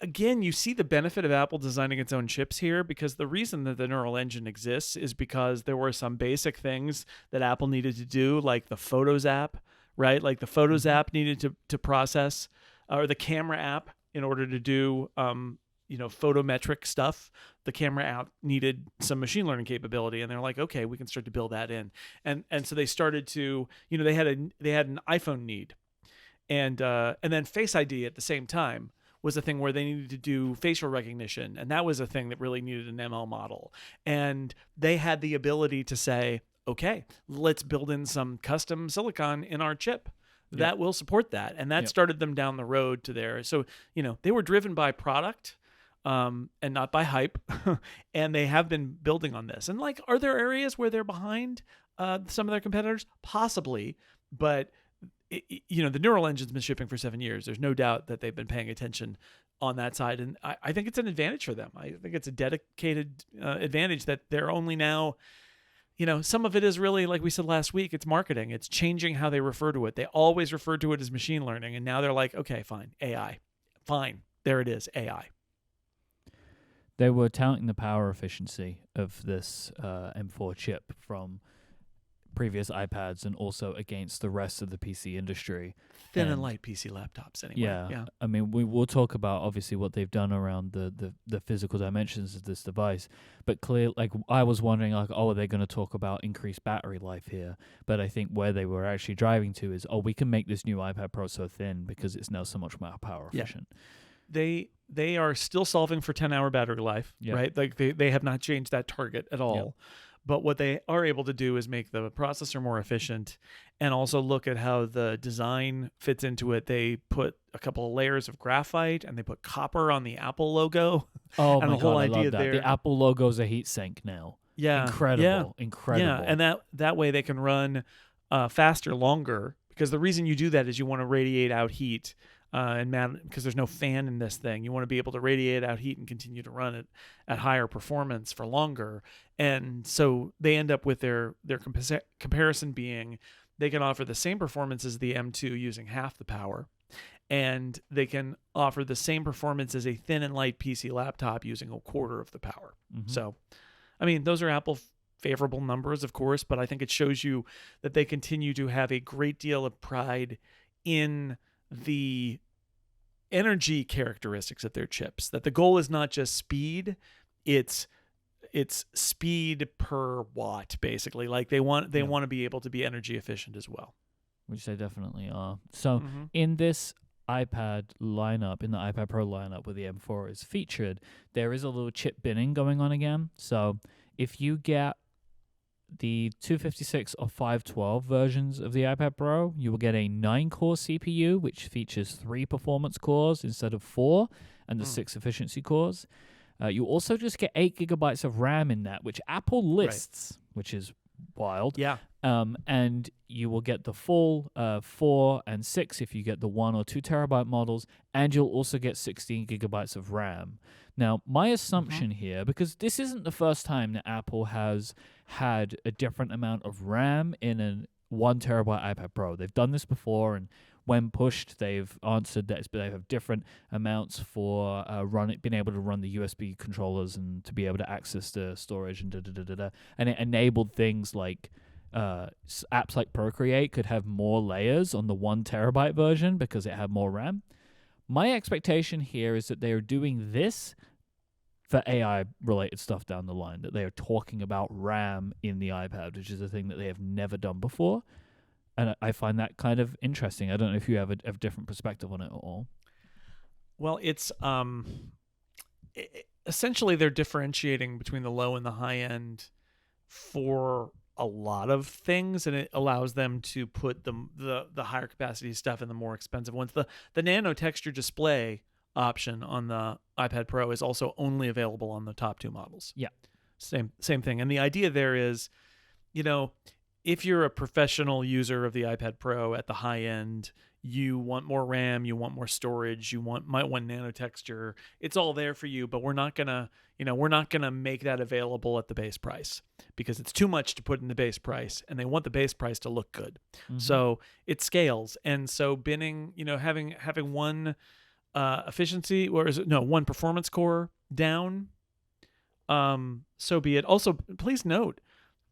again, you see the benefit of Apple designing its own chips here, because the reason that the neural engine exists is because there were some basic things that Apple needed to do, like the Photos app, right? Like the Photos app needed to process, or the camera app in order to do, photometric stuff. The camera app needed some machine learning capability, and they're like, okay, we can start to build that in. And so they started to, they had an iPhone need, and then Face ID at the same time was a thing where they needed to do facial recognition. And that was a thing that really needed an ML model. And they had the ability to say, okay, let's build in some custom silicon in our chip that will support that. And that started them down the road to there. So, they were driven by product and not by hype. And they have been building on this. And like, are there areas where they're behind some of their competitors? Possibly. But the neural engine's been shipping for 7 years. There's no doubt that they've been paying attention on that side. And I think it's an advantage for them. I think it's a dedicated advantage that they're only now, some of it is really, like we said last week, it's marketing. It's changing how they refer to it. They always referred to it as machine learning. And now they're like, okay, fine, AI. Fine. There it is, AI. They were touting the power efficiency of this M4 chip from previous iPads and also against the rest of the PC industry. Thin and light PC laptops anyway. Yeah. I mean, we will talk about obviously what they've done around the physical dimensions of this device, but clearly, like, I was wondering, like, are they going to talk about increased battery life here? But I think where they were actually driving to is, we can make this new iPad Pro so thin because it's now so much more power efficient. They are still solving for 10-hour battery life, right? Like they have not changed that target at all. But what they are able to do is make the processor more efficient and also look at how the design fits into it. They put a couple of layers of graphite and they put copper on the Apple logo. Oh, and my the whole God, idea I love that. there. The Apple logo's a heat sink now. Yeah. Incredible. Yeah, and that way they can run faster, longer, because the reason you do that is you want to radiate out heat. Because there's no fan in this thing, you want to be able to radiate out heat and continue to run it at higher performance for longer. And so they end up with their comparison being they can offer the same performance as the M2 using half the power, and they can offer the same performance as a thin and light PC laptop using a quarter of the power. So, I mean, those are Apple favorable numbers, of course, but I think it shows you that they continue to have a great deal of pride in the energy characteristics of their chips, that the goal is not just speed, it's speed per watt, basically. Like they want to be able to be energy efficient as well, which they definitely are. So in this iPad lineup, in the iPad Pro lineup where the M4 is featured, there is a little chip binning going on again. So if you get the 256 or 512 versions of the iPad Pro, you will get a 9-core CPU, which features 3 performance cores instead of 4, and the 6 efficiency cores. You also just get 8 gigabytes of RAM in that, which Apple lists, which is wild. Yeah. And you will get the full 4 and 6 if you get the 1 or 2 terabyte models, and you'll also get 16 gigabytes of RAM. Now, my assumption here, because this isn't the first time that Apple has had a different amount of RAM in a 1 terabyte iPad Pro. They've done this before, and when pushed, they've answered that they have different amounts for being able to run the USB controllers and to be able to access the storage and and it enabled things like apps like Procreate could have more layers on the 1 terabyte version because it had more RAM. My expectation here is that they are doing this for AI-related stuff down the line, that they are talking about RAM in the iPad, which is a thing that they have never done before. And I find that kind of interesting. I don't know if you have a different perspective on it at all. Well, it's essentially they're differentiating between the low and the high end for a lot of things, and it allows them to put the higher capacity stuff in the more expensive ones. The nano texture display option on the iPad Pro is also only available on the top 2 models. Yeah. Same thing. And the idea there is, if you're a professional user of the iPad Pro at the high end, you want more RAM, you want more storage, might want nano texture. It's all there for you, but we're not gonna make that available at the base price because it's too much to put in the base price, and they want the base price to look good. Mm-hmm. So it scales, and so binning, having one efficiency, or is it one performance core down, so be it. Also, please note,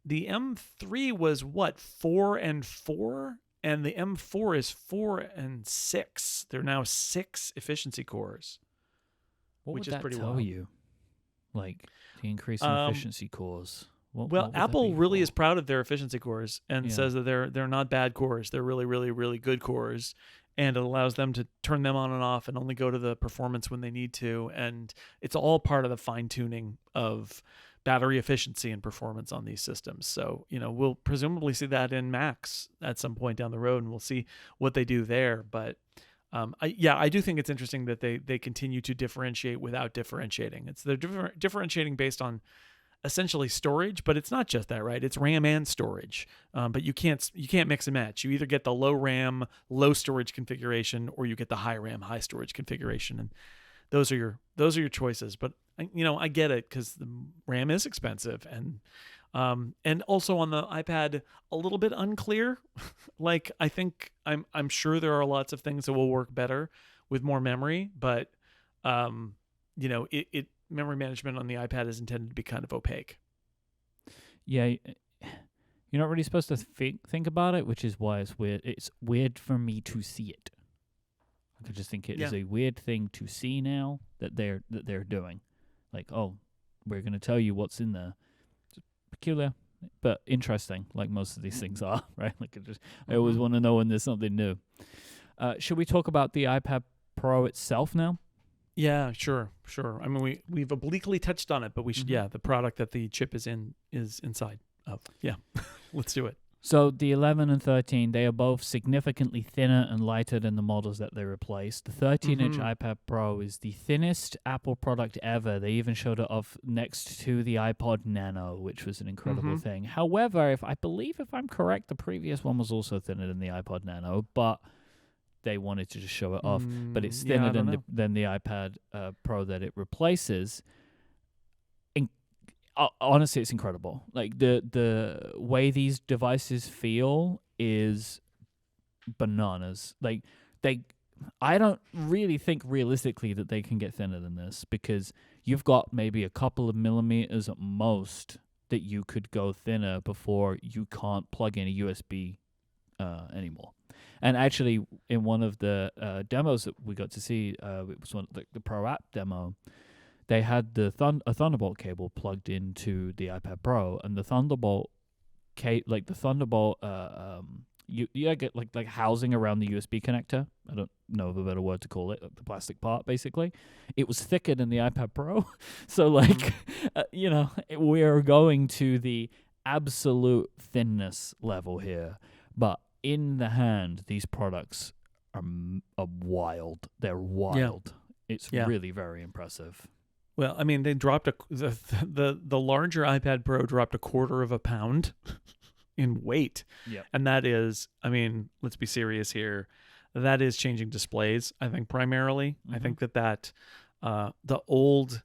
the M3 was 4 and 4, and the M4 is 4 and 6. They're now 6 efficiency cores, which is that pretty tell wild. You? Like the increase in efficiency cores. What Apple really is proud of their efficiency cores and says that they're not bad cores. They're really, really, really good cores, and it allows them to turn them on and off and only go to the performance when they need to. And it's all part of the fine tuning of battery efficiency and performance on these systems. So, we'll presumably see that in Macs at some point down the road, and we'll see what they do there. But I do think it's interesting that they continue to differentiate without differentiating. They're differentiating based on essentially storage, but it's not just that, right? It's RAM and storage. But you can't mix and match. You either get the low RAM, low storage configuration, or you get the high RAM, high storage configuration, and those are your choices. But I get it because the RAM is expensive, and also on the iPad a little bit unclear. Like, I think I'm sure there are lots of things that will work better with more memory, but memory management on the iPad is intended to be kind of opaque. Yeah, you're not really supposed to think about it, which is why it's weird. It's weird for me to see it. I just think it is a weird thing to see now that they're doing. Like, oh, we're going to tell you what's in there. It's peculiar, but interesting, like most of these things are, right? Like, I always want to know when there's something new. Should we talk about the iPad Pro itself now? Yeah, sure. I mean, we've obliquely touched on it, but we should, the product that the chip is inside of. Yeah, let's do it. So the 11 and 13, they are both significantly thinner and lighter than the models that they replaced. The 13-inch iPad Pro is the thinnest Apple product ever. They even showed it off next to the iPod Nano, which was an incredible thing. However, if I'm correct, the previous one was also thinner than the iPod Nano, but they wanted to just show it off. But it's thinner than the iPad Pro that it replaces. Honestly, it's incredible. Like, the way these devices feel is bananas. Like, I don't really think realistically that they can get thinner than this, because you've got maybe a couple of millimeters at most that you could go thinner before you can't plug in a USB anymore. And actually, in one of the demos that we got to see, it was the Pro App demo. They had a Thunderbolt cable plugged into the iPad Pro, and the Thunderbolt you get like housing around the USB connector. I don't know of a better word to call it, the plastic part, basically. It was thicker than the iPad Pro. So, we are going to the absolute thinness level here. But in the hand, these products are wild. They're wild. Yeah. It's really very impressive. Well, I mean, they dropped the larger iPad Pro dropped 1/4 pound in weight. Yeah. And that is, I mean, let's be serious here. That is changing displays, I think, primarily. I think that the old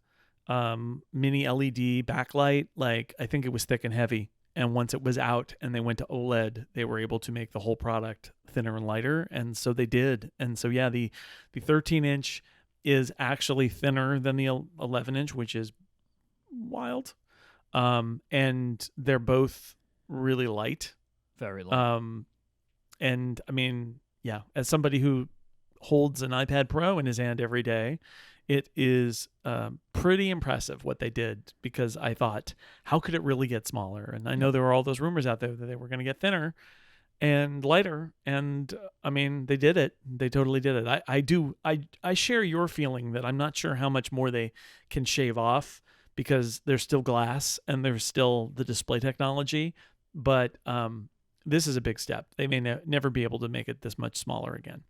mini LED backlight, I think it was thick and heavy. And once it was out and they went to OLED, they were able to make the whole product thinner and lighter. And so they did. And so, the 13-inch is actually thinner than the 11-inch, which is wild. And they're both really light. Very long. And I mean, yeah, as somebody who holds an iPad Pro in his hand every day, it is pretty impressive what they did, because I thought, how could it really get smaller? And I know there were all those rumors out there that they were going to get thinner and lighter, and I mean, they did it. They totally did it. I share your feeling that I'm not sure how much more they can shave off, because there's still glass and there's still the display technology, but this is a big step. They may never be able to make it this much smaller again.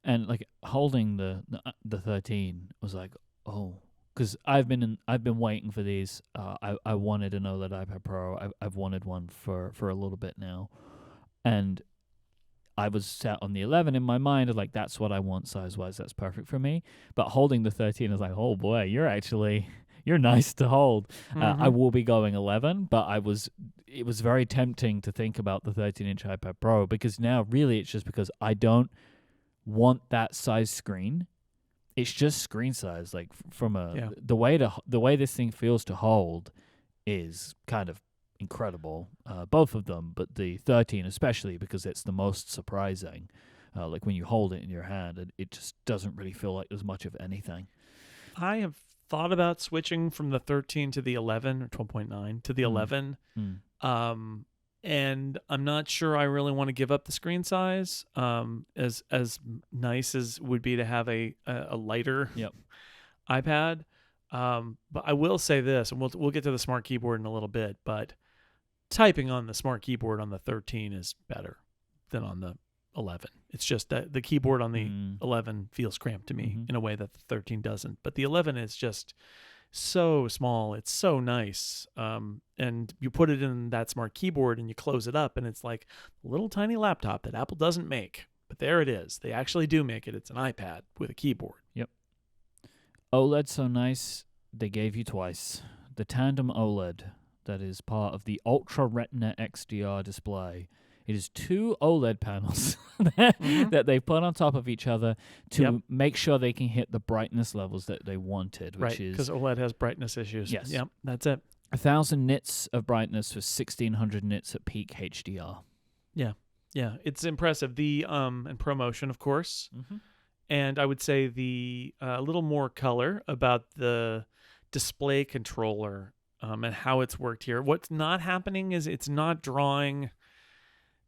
And like holding the 13 was like, oh, because I've been waiting for these. I wanted an OLED iPad Pro. I've wanted one for a little bit now, and I was sat on the 11 in my mind of like, that's what I want size wise. That's perfect for me. But holding the 13 is like, oh boy, you're nice to hold. I will be going 11, but it was very tempting to think about the 13-inch iPad Pro, because now really it's just because I don't want that size screen. It's just screen size. Like from the way this thing feels to hold is kind of incredible. Both of them, but the 13 especially, because it's the most surprising. Like when you hold it in your hand, it just doesn't really feel like there's much of anything. I have thought about switching from the 13 to the 11 or 12.9 to the 11. And I'm not sure I really want to give up the screen size. As nice as would be to have a lighter iPad. But I will say this, and we'll get to the smart keyboard in a little bit, but typing on the smart keyboard on the 13 is better than on the 11. It's just that the keyboard on the 11 feels cramped to me in a way that the 13 doesn't. But the 11 is just so small. It's so nice. And you put it in that smart keyboard and you close it up, and it's like a little tiny laptop that Apple doesn't make. But there it is. They actually do make it. It's an iPad with a keyboard. Yep. OLED's so nice, they gave you twice. The tandem OLED that is part of the Ultra Retina XDR display. It is two OLED panels that they put on top of each other to make sure they can hit the brightness levels that they wanted, which is... because OLED has brightness issues. Yes. Yep, that's it. 1,000 nits of brightness for 1,600 nits at peak HDR. Yeah, it's impressive. The and ProMotion, of course. And I would say the a little more color about the display controller and how it's worked here. What's not happening is it's not drawing...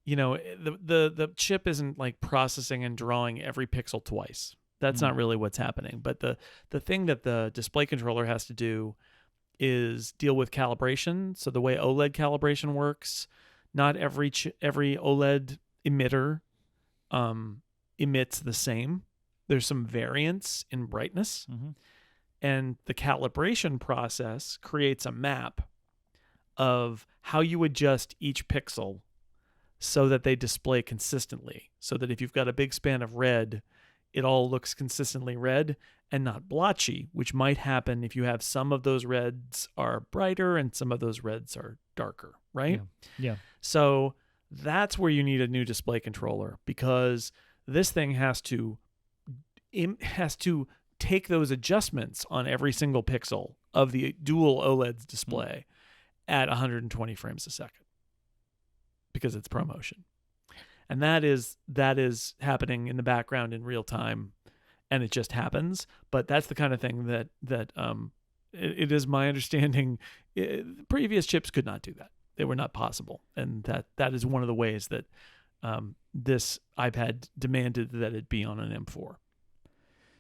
the chip isn't like processing and drawing every pixel twice. That's not really what's happening. But the thing that the display controller has to do is deal with calibration. So the way OLED calibration works, not every OLED emitter emits the same. There's some variance in brightness. And the calibration process creates a map of how you adjust each pixel so that they display consistently. So that if you've got a big span of red, it all looks consistently red and not blotchy, which might happen if you have some of those reds are brighter and some of those reds are darker, right? Yeah. So that's where you need a new display controller, because this thing has to take those adjustments on every single pixel of the dual OLED display at 120 frames a second, because it's ProMotion. And that is happening in the background in real time, and it just happens. But that's the kind of thing that it is my understanding previous chips could not do that. They were not possible. And that is one of the ways that this iPad demanded that it be on an M4.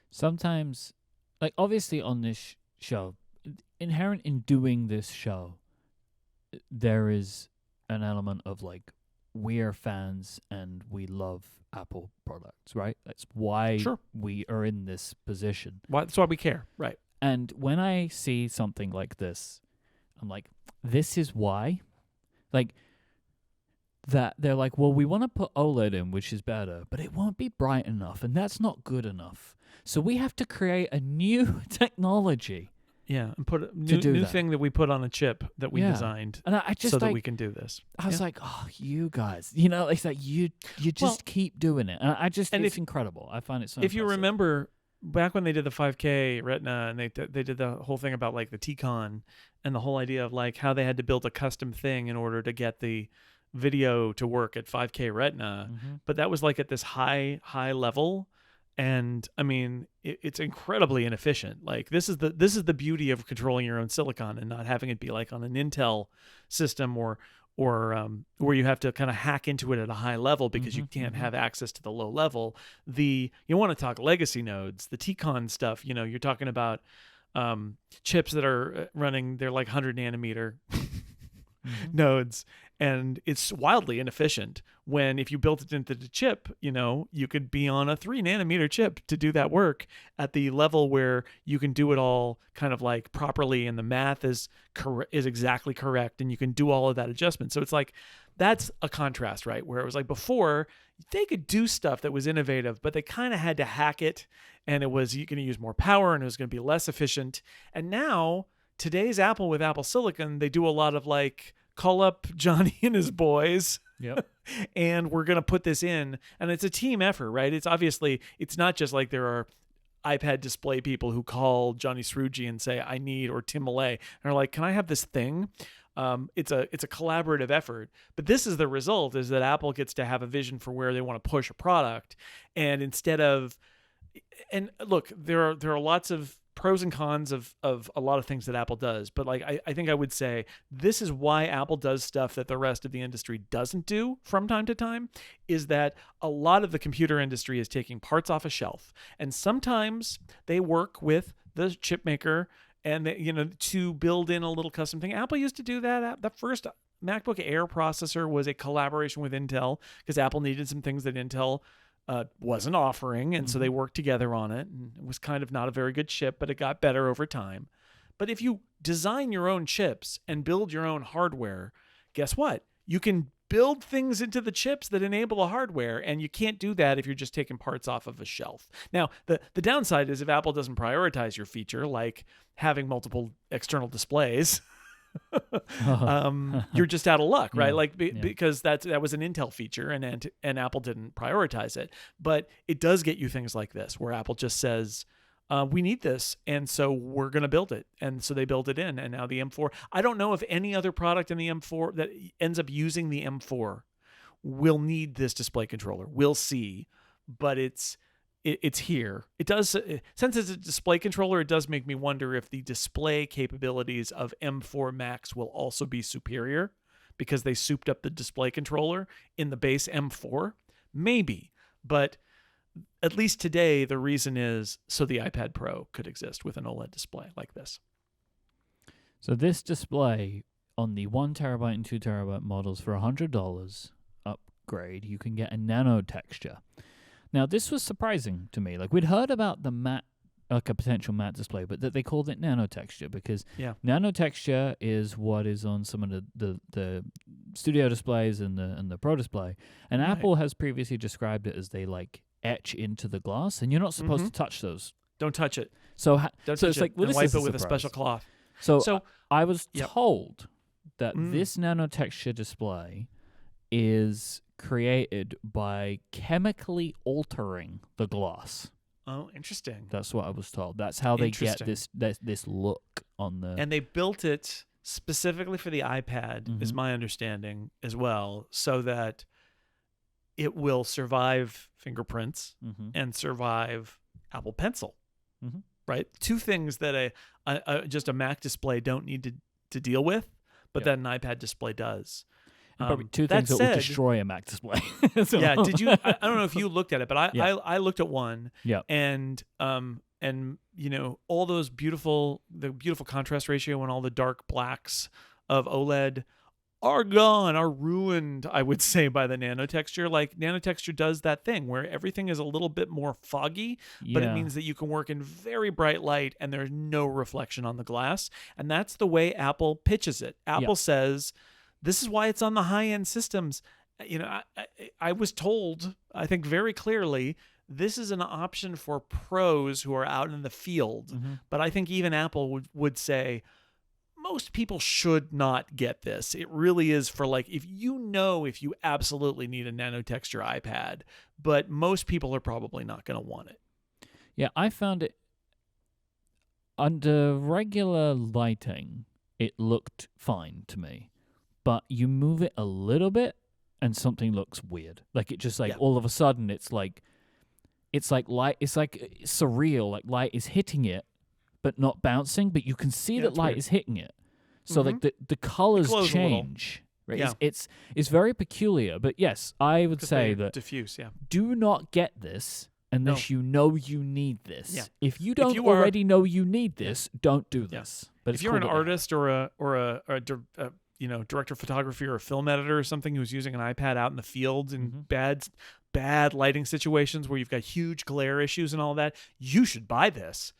Sometimes, like obviously on this show, inherent in doing this show, there is an element of like, we're fans and we love Apple products, right? That's why we are in this position. That's why we care, right? And when I see something like this, I'm like, this is why? Like, that they're like, well, we want to put OLED in, which is better, but it won't be bright enough, and that's not good enough. So we have to create a new technology. Yeah, and put a new thing that we put on a chip that we designed, and I just so that we can do this. I was like, oh, you guys, it's like you just keep doing it, and it's incredible. I find it so. If you remember back when they did the 5K Retina, and they did the whole thing about like the T-Con and the whole idea of like how they had to build a custom thing in order to get the video to work at 5K Retina, but that was like at this high level. And I mean, it's incredibly inefficient. Like this is the beauty of controlling your own silicon and not having it be like on an Intel system or where you have to kind of hack into it at a high level because you can't have access to the low level. You want to talk legacy nodes, the Tcon stuff. You know, you're talking about chips that are running, they're like 100 nanometer nodes, and it's wildly inefficient. When if you built it into the chip, you know, you could be on a 3 nanometer chip to do that work at the level where you can do it all kind of like properly, and the math is exactly correct, and you can do all of that adjustment. So it's like that's a contrast, right? Where it was like before they could do stuff that was innovative, but they kind of had to hack it, and it was you're going to use more power, and it was going to be less efficient. And now today's Apple with Apple Silicon, they do a lot of like call up Johnny and his boys. Yep. And we're going to put this in, and it's a team effort, right? It's obviously, it's not just like there are iPad display people who call Johnny Sruji and say, I need, or Tim Millay, and are like, can I have this thing? It's a collaborative effort, but this is the result, is that Apple gets to have a vision for where they want to push a product. And instead of, and look, there are lots of pros and cons of a lot of things that Apple does, but like I think I would say this is why Apple does stuff that the rest of the industry doesn't do from time to time, is that a lot of the computer industry is taking parts off a shelf, and sometimes they work with the chip maker and they, you know, to build in a little custom thing. Apple used to do that. The first MacBook Air processor was a collaboration with Intel because Apple needed some things that Intel wasn't offering, and so they worked together on it, and it was kind of not a very good chip, but it got better over time. But if you design your own chips and build your own hardware, guess what? You can build things into the chips that enable the hardware, and you can't do that if you're just taking parts off of a shelf. Now, the downside is if Apple doesn't prioritize your feature, like having multiple external displays, you're just out of luck, right? Like because that was an Intel feature, and Apple didn't prioritize it. But it does get you things like this, where Apple just says, we need this, and so we're going to build it. And so they build it in, and now the M4. I don't know if any other product in the M4 that ends up using the M4 will need this display controller. We'll see, but it's here. It does, since it's a display controller, it does make me wonder if the display capabilities of M4 Max will also be superior because they souped up the display controller in the base M4. Maybe, but at least today, the reason is so the iPad Pro could exist with an OLED display like this. So this display on the 1 terabyte and 2 terabyte models for $100 upgrade, you can get a nano texture. Now, this was surprising to me. Like, we'd heard about the matte, like a potential matte display, but that they called it nano texture because nano texture is what is on some of the studio displays and the Pro display. And Apple has previously described it as they like etch into the glass, and you're not supposed to touch those. Don't touch it. So it's like, well, and this wipe is it with a special cloth. So I was told that this nano texture display is created by chemically altering the glass. Oh, interesting. That's what I was told. That's how they get this look on the... And they built it specifically for the iPad, is my understanding as well, so that it will survive fingerprints and survive Apple Pencil. Right? Two things that just a Mac display don't need to deal with, but that an iPad display does. Probably two things that will destroy a Mac display. Yeah, did you? I don't know if you looked at it, but I looked at one. Yeah. And you know, all those the beautiful contrast ratio and all the dark blacks of OLED are gone, are ruined, I would say, by the nano texture. Like, nano texture does that thing where everything is a little bit more foggy, but it means that you can work in very bright light and there's no reflection on the glass. And that's the way Apple pitches it. Apple says, this is why it's on the high-end systems. You know, I was told, I think very clearly, this is an option for pros who are out in the field. But I think even Apple would say, most people should not get this. It really is for, like, if you absolutely need a nano texture iPad, but most people are probably not going to want it. Yeah, I found it under regular lighting, it looked fine to me. But you move it a little bit and something looks weird. Like it just like Yeah. all of a sudden it's like light. It's like surreal. Like light is hitting it, but not bouncing. But you can see Yeah, that it's light weird. is hitting it. So Mhm. like the colors glows a little. change. Right? Yeah. It's very peculiar. But yes, I would 'Cause say they that diffuse. Yeah. do not get this unless you know you need this. Yeah. If you don't you are- already know you need this, don't do Yeah. this. But If it's you're cool an that they have it. artist or a director of photography or a film editor or something who's using an iPad out in the fields in bad lighting situations where you've got huge glare issues and all that, you should buy this.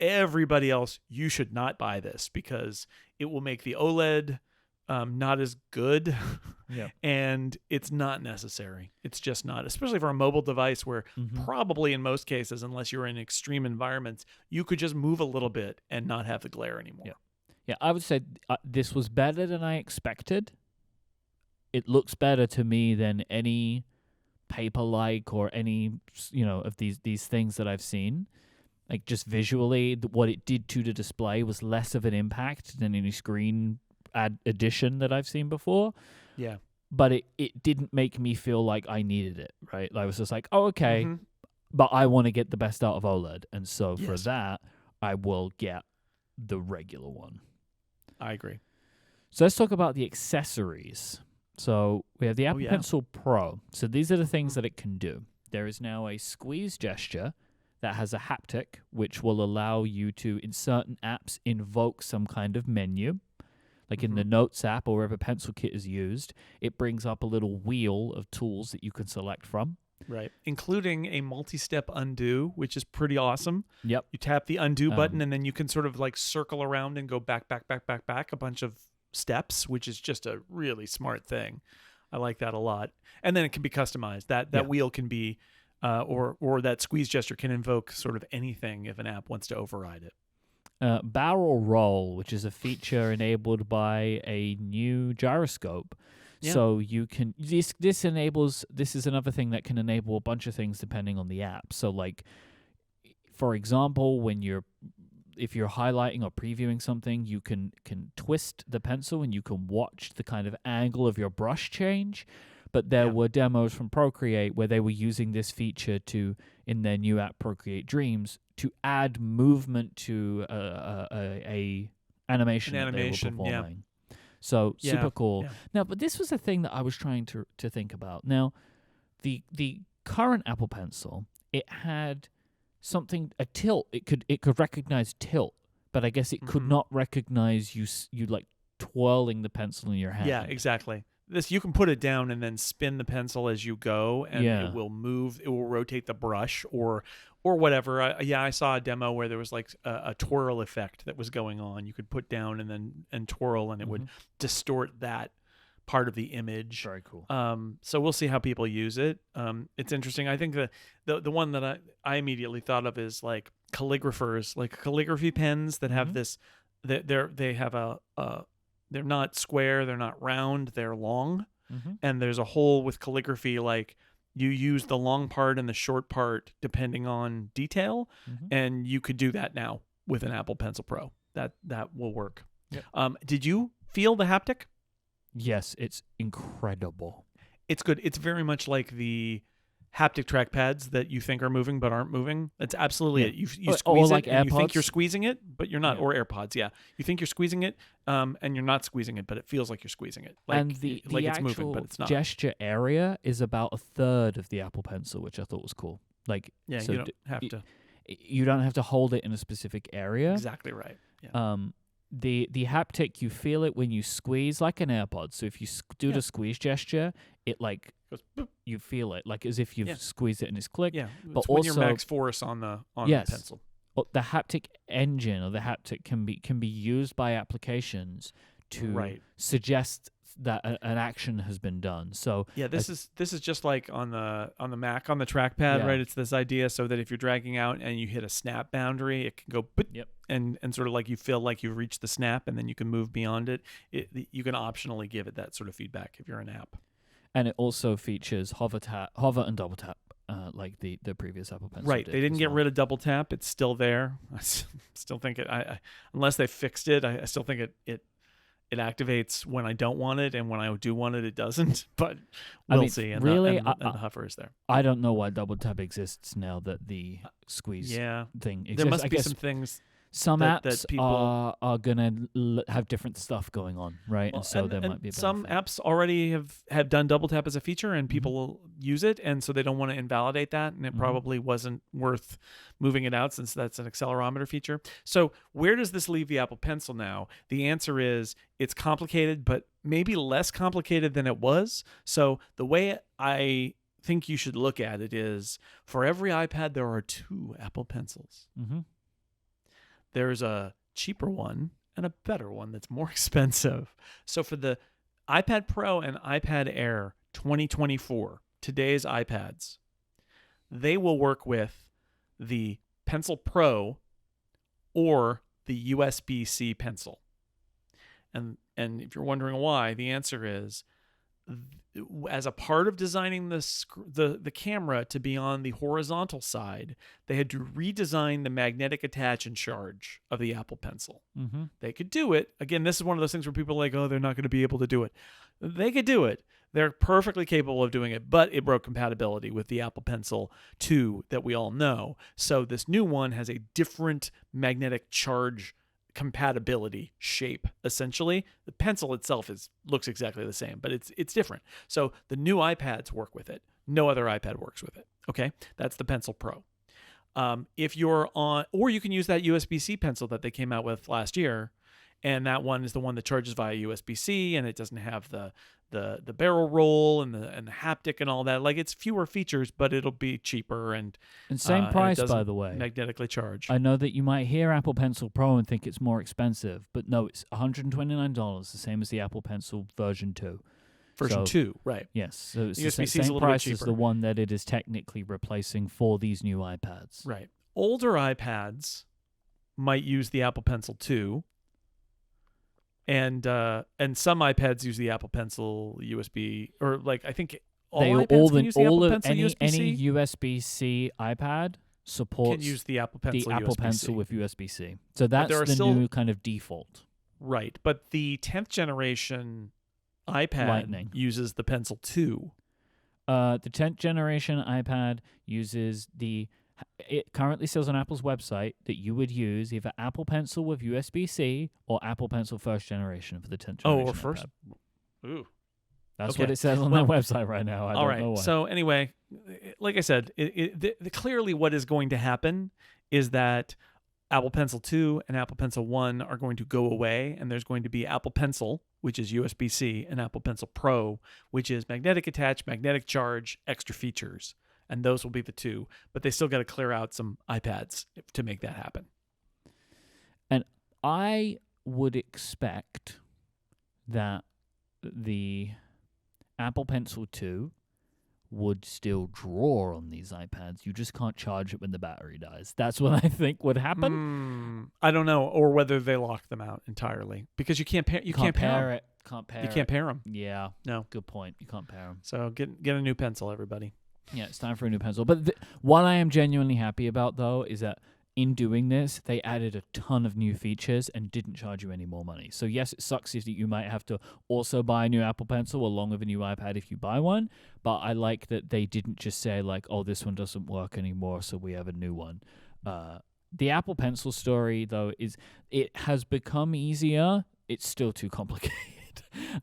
Everybody else, you should not buy this because it will make the OLED not as good. Yeah. And it's not necessary. It's just not, especially for a mobile device where probably in most cases, unless you're in extreme environments, you could just move a little bit and not have the glare anymore. Yeah. Yeah, I would say this was better than I expected. It looks better to me than any Paper-like or any, of these things that I've seen. Like just visually, what it did to the display was less of an impact than any screen addition that I've seen before. Yeah. But it didn't make me feel like I needed it, right? I was just like, oh, okay, but I want to get the best out of OLED. And so for that, I will get the regular one. I agree. So let's talk about the accessories. So we have the Apple Pencil Pro. So these are the things that it can do. There is now a squeeze gesture that has a haptic, which will allow you to, in certain apps, invoke some kind of menu. Like in the Notes app or wherever Pencil Kit is used, it brings up a little wheel of tools that you can select from. Right. Including a multi-step undo, which is pretty awesome. Yep. You tap the undo button and then you can sort of like circle around and go back a bunch of steps, which is just a really smart thing. I like that a lot. And then it can be customized. That wheel can be or that squeeze gesture can invoke sort of anything if an app wants to override it. Barrel roll, which is a feature enabled by a new gyroscope. Yeah. So you can this is another thing that can enable a bunch of things depending on the app. So like for example, if you're highlighting or previewing something, you can twist the pencil and you can watch the kind of angle of your brush change. But there were demos from Procreate where they were using this feature in their new app Procreate Dreams to add movement to a animation that they were performing. So super cool. Yeah. Now, but this was a thing that I was trying to think about. Now, the current Apple Pencil, it had a tilt. It could recognize tilt, but I guess it could not recognize you like twirling the pencil in your hand. Yeah, exactly. This you can put it down and then spin the pencil as you go, and it will move. It will rotate the brush or whatever. I saw a demo where there was like a twirl effect that was going on. You could put down and twirl, and it would distort that part of the image. Very cool. So we'll see how people use it. It's interesting. I think the one that I immediately thought of is like calligraphers, like calligraphy pens that have this. They have they're not square, they're not round, they're long. And there's a hole with calligraphy, like you use the long part and the short part depending on detail. And you could do that now with an Apple Pencil Pro. That will work. Yep. Did you feel the haptic? Yes, it's incredible. It's good. It's very much like the haptic trackpads that you think are moving but aren't moving. That's absolutely it. You squeeze like it and AirPods. you think you're squeezing it, but you're not. Or AirPods, yeah. You think you're squeezing it, and you're not squeezing it, but it feels like you're squeezing it. Like, and the it's actual moving, but it's not. gesture area is about a third of the Apple Pencil, which I thought was cool. Like, yeah, so you don't have to. You don't have to hold it in a specific area. Exactly right. Yeah. The haptic, you feel it when you squeeze, like an AirPod. So if you do the squeeze gesture, it like goes boop. You feel it like as if you've squeezed it and it's clicked. Yeah, but it's also when your max force on the pencil. The haptic engine or the haptic can be used by applications to suggest that an action has been done. So yeah, this is just like on the Mac on the trackpad, right? It's this idea so that if you're dragging out and you hit a snap boundary, it can go and sort of like you feel like you've reached the snap, and then you can move beyond it. You can optionally give it that sort of feedback if you're an app. And it also features hover and double tap, like the previous Apple Pencil. Right, they didn't get rid of double tap; it's still there. I still think it. Unless they fixed it, I still think It activates when I don't want it, and when I do want it, it doesn't. But I we'll mean, see. And really, the hover is there. I don't know why double tap exists now that the squeeze thing exists. There must I be guess some things. some that apps people are gonna have different stuff going on, right? Well, and so there and might be a some benefit. apps already have done double tap as a feature, and people Mm-hmm. will use it, and so they don't want to invalidate that, and it probably wasn't worth moving it out since that's an accelerometer feature. So where does this leave the Apple Pencil now? The answer is it's complicated, but maybe less complicated than it was. So the way I think you should look at it is, for every iPad there are 2 Apple Pencils. Mm-hmm. There's a cheaper one and a better one that's more expensive. So for the iPad Pro and iPad Air 2024, today's iPads, they will work with the Pencil Pro or the USB-C pencil. And if you're wondering why, the answer is, as a part of designing the camera to be on the horizontal side, they had to redesign the magnetic attach and charge of the Apple Pencil. Mm-hmm. They could do it. Again, this is one of those things where people are like, oh, they're not going to be able to do it. They could do it. They're perfectly capable of doing it, but it broke compatibility with the Apple Pencil 2 that we all know. So this new one has a different magnetic charge compatibility shape. Essentially, the pencil itself looks exactly the same, but it's different. So the new iPads work with it. No other iPad works with it. Okay, that's the Pencil Pro. If you're on, or you can use that USB-C pencil that they came out with last year, and that one is the one that charges via USB-C, and it doesn't have the barrel roll and the haptic and all that. Like, it's fewer features, but it'll be cheaper and same price, and it by doesn't the way. magnetically charge. I know that you might hear Apple Pencil Pro and think it's more expensive, but no, it's $129, the same as the Apple Pencil version 2. Version 2, right? Yes, so it's The the USB-C is a same little bit price as cheaper. the one that it is technically replacing for these new iPads. Right. Older iPads might use the Apple Pencil 2. And some iPads use the Apple Pencil USB, or like I think all iPads can use the Apple Pencil USB-C. Any USB-C iPad supports Can use the Apple Pencil the Apple USB-C. Pencil with USB-C. So that's there are the still- new kind of default. Right, but the 10th generation iPad Lightning. uses the Pencil 2. The 10th generation iPad uses it currently says on Apple's website that you would use either Apple Pencil with USB-C or Apple Pencil first generation for the 10th generation. Oh, or first. iPad. Ooh. That's Okay. what it says on their website right now. I All don't right. know why. So anyway, like I said, clearly what is going to happen is that Apple Pencil 2 and Apple Pencil 1 are going to go away, and there's going to be Apple Pencil, which is USB-C, and Apple Pencil Pro, which is magnetic attach, magnetic charge, extra features. And those will be the 2, but they still got to clear out some iPads to make that happen. And I would expect that the Apple Pencil 2 would still draw on these iPads. You just can't charge it when the battery dies. That's what I think would happen. I don't know, or whether they lock them out entirely, because you can't pair. You can't pair it. Can't pair. You can't pair them. Yeah. No. Good point. You can't pair them. So get a new pencil, everybody. Yeah, it's time for a new pencil. But what I am genuinely happy about, though, is that in doing this, they added a ton of new features and didn't charge you any more money. So yes, it sucks if you might have to also buy a new Apple Pencil along with a new iPad if you buy one. But I like that they didn't just say like, oh, this one doesn't work anymore, so we have a new one. The Apple Pencil story, though, is it has become easier. It's still too complicated.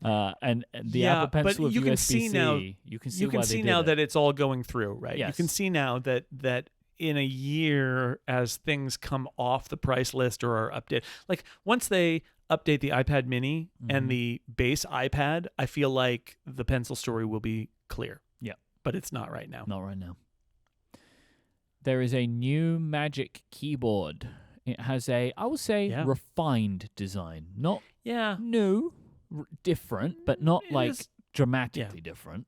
And the Apple Pencil with USB-C, you can see now that it's all going through, right? Yes. You can see now that in a year, as things come off the price list or are updated, like once they update the iPad Mini and the base iPad, I feel like the Pencil story will be clear. Yeah, but it's not right now. Not right now. There is a new Magic keyboard. It has I would say, refined design. Not new, different, but not dramatically different.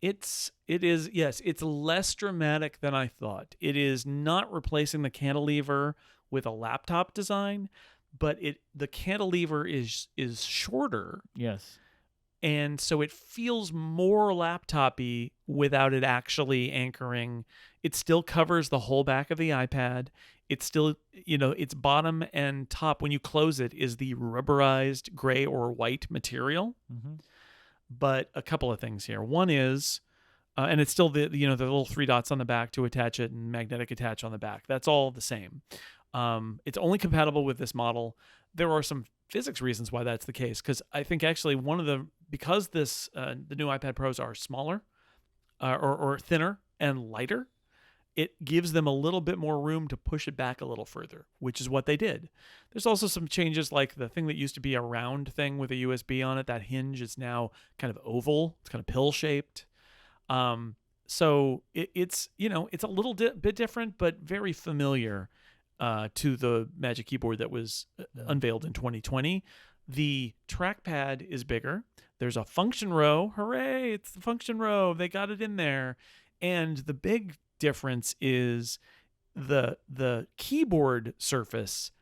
It is, yes, it's less dramatic than I thought. It is not replacing the cantilever with a laptop design, but the cantilever is shorter. Yes. And so it feels more laptop-y without it actually anchoring. It still covers the whole back of the iPad. It's still, its bottom and top when you close it is the rubberized gray or white material. Mm-hmm. But a couple of things here. One is, and it's still the little 3 dots on the back to attach it and magnetic attach on the back. That's all the same. It's only compatible with this model. There are some physics reasons why that's the case, because I think actually because the new iPad Pros are smaller or thinner and lighter, it gives them a little bit more room to push it back a little further, which is what they did. There's also some changes, like the thing that used to be a round thing with a USB on it, that hinge is now kind of oval. It's kind of pill-shaped. So it's a little bit different, but very familiar to the Magic Keyboard that was unveiled in 2020. The trackpad is bigger. There's a function row. Hooray, it's the function row. They got it in there. And the big difference is the keyboard surface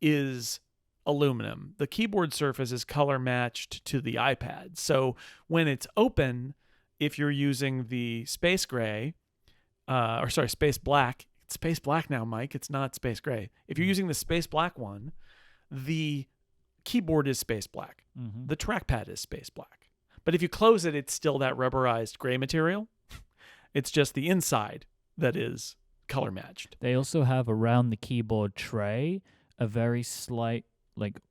is aluminum. The keyboard surface is color matched to the iPad. So when it's open, if you're using the space gray, space black, it's space black now, Myke. It's not space gray. If you're using the space black one, the keyboard is space black. Mm-hmm. The trackpad is space black. But if you close it, it's still that rubberized gray material. It's just the inside that is color matched. They also have around the keyboard tray a very slight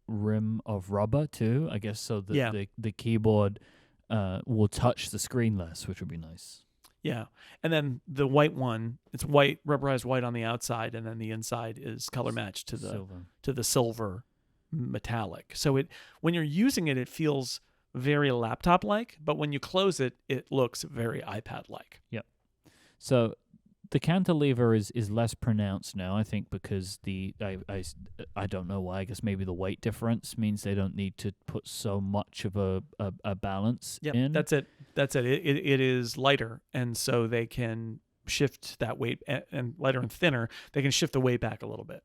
rim of rubber too, I guess, so that the keyboard will touch the screen less, which would be nice. Yeah. And then the white one, it's white, rubberized white on the outside, and then the inside is color matched to the silver metallic. So when you're using it, it feels very laptop-like, but when you close it, it looks very iPad-like. Yep. So the cantilever is less pronounced now, I think, because I don't know why. I guess maybe the weight difference means they don't need to put so much of a balance in. That's it. It is lighter, and so they can shift that weight, and lighter and thinner, they can shift the weight back a little bit.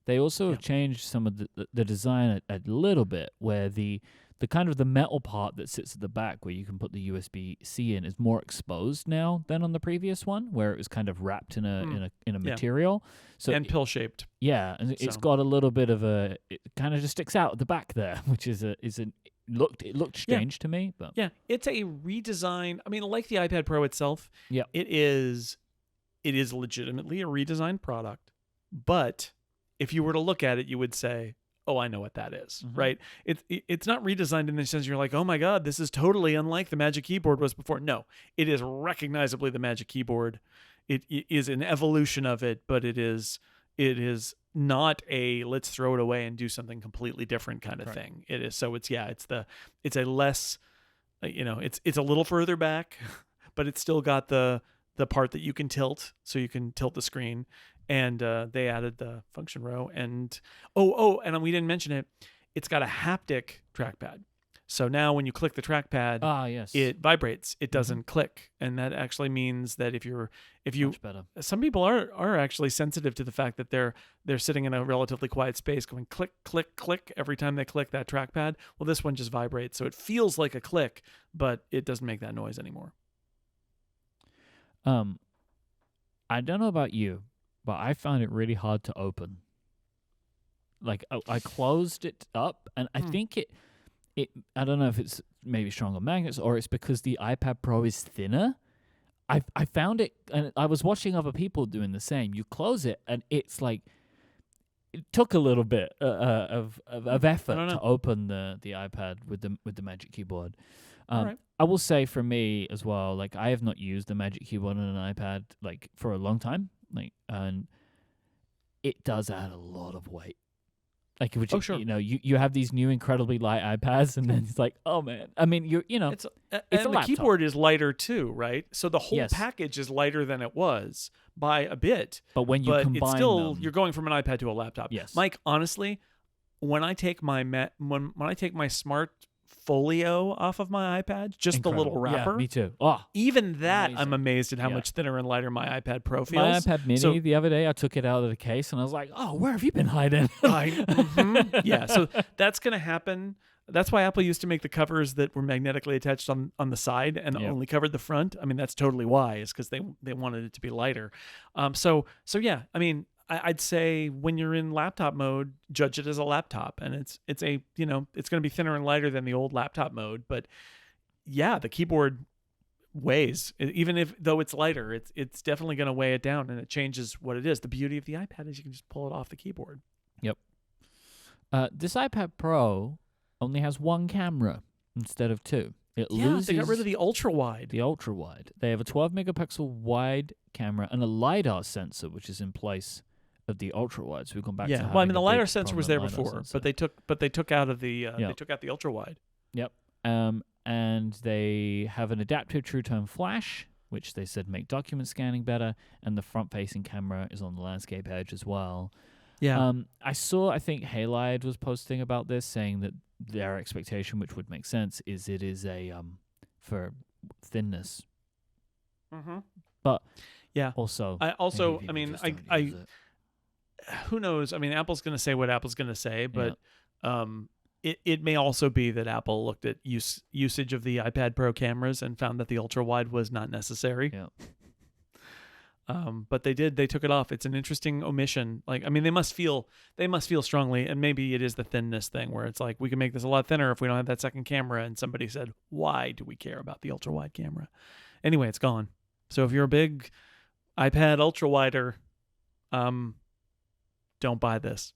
They also have changed some of the design a little bit, where the kind of the metal part that sits at the back where you can put the USB-C in is more exposed now than on the previous one, where it was kind of wrapped in a material. So and pill-shaped. Yeah, and it's got a little bit of it kind of just sticks out at the back there, which it looked strange to me, but yeah, it's a redesign. I mean, like the iPad Pro itself, it is legitimately a redesigned product, but if you were to look at it, you would say, oh, I know what that is, right? It's not redesigned in the sense you're like, oh my God, this is totally unlike the Magic Keyboard was before. No, it is recognizably the Magic Keyboard. It is an evolution of it, but it is not a let's throw it away and do something completely different kind of thing. It is. So it's a less, it's a little further back, but it's still got the part that you can tilt, so you can tilt the screen. And they added the function row, and and we didn't mention it. It's got a haptic trackpad, so now when you click the trackpad, it vibrates. It doesn't click, and that actually means that if you, much better. Some people are actually sensitive to the fact that they're sitting in a relatively quiet space, going click, click, click every time they click that trackpad. Well, this one just vibrates, so it feels like a click, but it doesn't make that noise anymore. I don't know about you, but I found it really hard to open. I closed it up, and I think it I don't know if it's maybe stronger magnets or it's because the iPad Pro is thinner. I found it, and I was watching other people doing the same. You close it, and it's like it took a little bit of effort to open the iPad with the Magic Keyboard. Right. I will say for me as well, I have not used the Magic Keyboard on an iPad for a long time. And it does add a lot of weight. Sure. You have these new incredibly light iPads, and then it's like, oh man. I mean, it's and a the laptop. keyboard is lighter too, right? So the whole package is lighter than it was by a bit. But when you combine it's still, them, you're going from an iPad to a laptop. Yes, Myke. Honestly, when I take my when I take my Smart Folio off of my iPad, just incredible. The little wrapper. Yeah, me too. Oh, even that, amazing. I'm amazed at how much thinner and lighter my iPad Pro feels. My iPad Mini the other day, I took it out of the case and I was like, oh, where have you been hiding? Yeah, so that's going to happen. That's why Apple used to make the covers that were magnetically attached on the side and only covered the front. I mean, that's totally why, is because they wanted it to be lighter. So yeah, I mean, I'd say when you're in laptop mode, judge it as a laptop, and it's a it's going to be thinner and lighter than the old laptop mode, but yeah, the keyboard weighs, even if though it's lighter, it's definitely going to weigh it down, and it changes what it is. The beauty of the iPad is you can just pull it off the keyboard. Yep. This iPad Pro only has one camera instead of two. It loses. They got rid of the ultra wide. The ultra wide. They have a 12 megapixel wide camera and a LiDAR sensor, which is in place of the ultra wide. So we've gone back to well, I mean, the LiDAR sensor was there before, but they took out of the they took out the ultra wide. Yep. And they have an adaptive True Tone flash, which they said make document scanning better, and the front-facing camera is on the landscape edge as well. Yeah. I think Halide was posting about this, saying that their expectation, which would make sense, is it is a for thinness. Mm-hmm. But yeah, also, I mean, who knows? I mean, Apple's going to say what Apple's going to say, but it may also be that Apple looked at usage of the iPad Pro cameras and found that the ultra wide was not necessary. Yeah. But they took it off. It's an interesting omission. Like, I mean, they must feel strongly, and maybe it is the thinness thing where it's like, we can make this a lot thinner if we don't have that second camera. And somebody said, why do we care about the ultra wide camera? Anyway, it's gone. So if you're a big iPad ultra wider, don't buy this.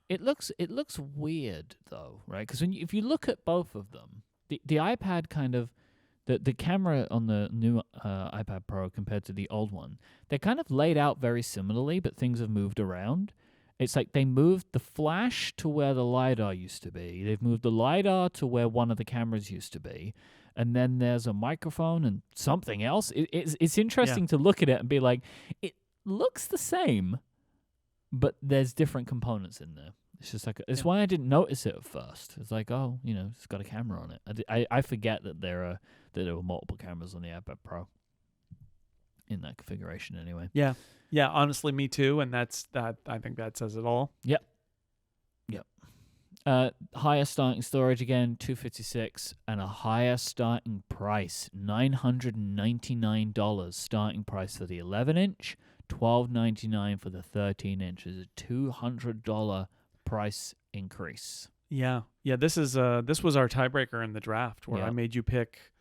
It looks weird though, right? Because if you look at both of them, the iPad kind of the camera on the new iPad Pro compared to the old one, they're kind of laid out very similarly, but things have moved around. It's like they moved the flash to where the LiDAR used to be. They've moved the LiDAR to where one of the cameras used to be. And then there's a microphone and something else. It's interesting to look at it and be like, it looks the same, but there's different components in there. It's just like, it's why I didn't notice it at first. It's like, oh, it's got a camera on it. I forget that there were multiple cameras on the iPad Pro in that configuration anyway. Yeah. Yeah, honestly, me too. And I think that says it all. Yep. Higher starting storage again, 256, and a higher starting price, $999 starting price for the 11-inch, $1,299 for the 13-inch. Is a $200 price increase. Yeah. This was our tiebreaker in the draft where I made you pick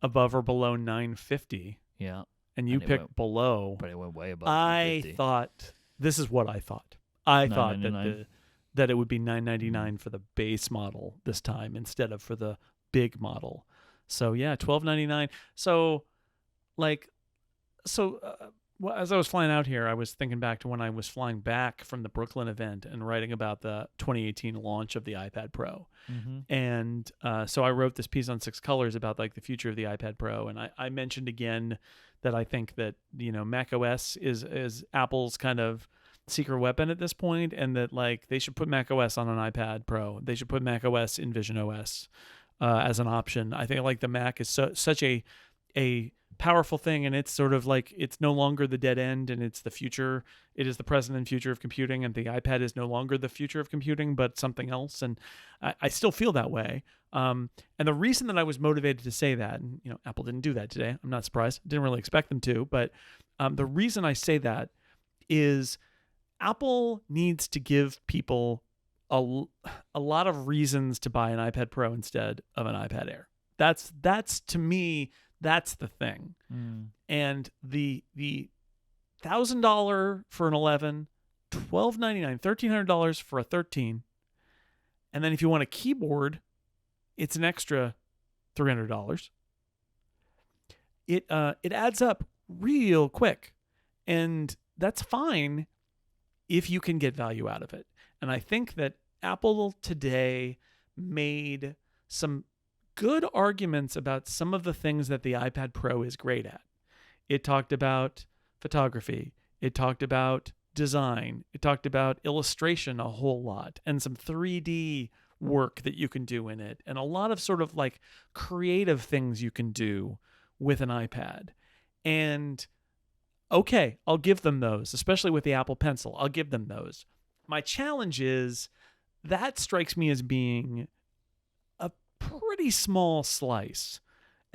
above or below 950. Yeah. And you picked below. But it went way above. I thought, this is what I thought. I thought that it would be $999 for the base model this time instead of for the big model. So yeah, $1,299. So as I was flying out here, I was thinking back to when I was flying back from the Brooklyn event and writing about the 2018 launch of the iPad Pro. Mm-hmm. And so I wrote this piece on 6 Colors about like the future of the iPad Pro. And I mentioned again that I think that, Mac OS is Apple's kind of secret weapon at this point, and that like they should put Mac OS on an iPad Pro. They should put Mac OS in Vision OS as an option. I think like the Mac is such a powerful thing, and it's sort of like it's no longer the dead end, and it's the future. It is the present and future of computing, and the iPad is no longer the future of computing, but something else. And I still feel that way. And the reason that I was motivated to say that, and Apple didn't do that today. I'm not surprised. Didn't really expect them to, but the reason I say that is Apple needs to give people a lot of reasons to buy an iPad Pro instead of an iPad Air. That's to me, that's the thing. And the $1,000 for an 11, $1,299, $1,300 for a 13, and then if you want a keyboard, it's an extra $300. It adds up real quick, and that's fine if you can get value out of it. And I think that Apple today made some good arguments about some of the things that the iPad Pro is great at. It talked about photography. It talked about design. It talked about illustration a whole lot, and some 3D work that you can do in it, and a lot of sort of like creative things you can do with an iPad. And okay, I'll give them those, especially with the Apple Pencil. I'll give them those. My challenge is that strikes me as being a pretty small slice.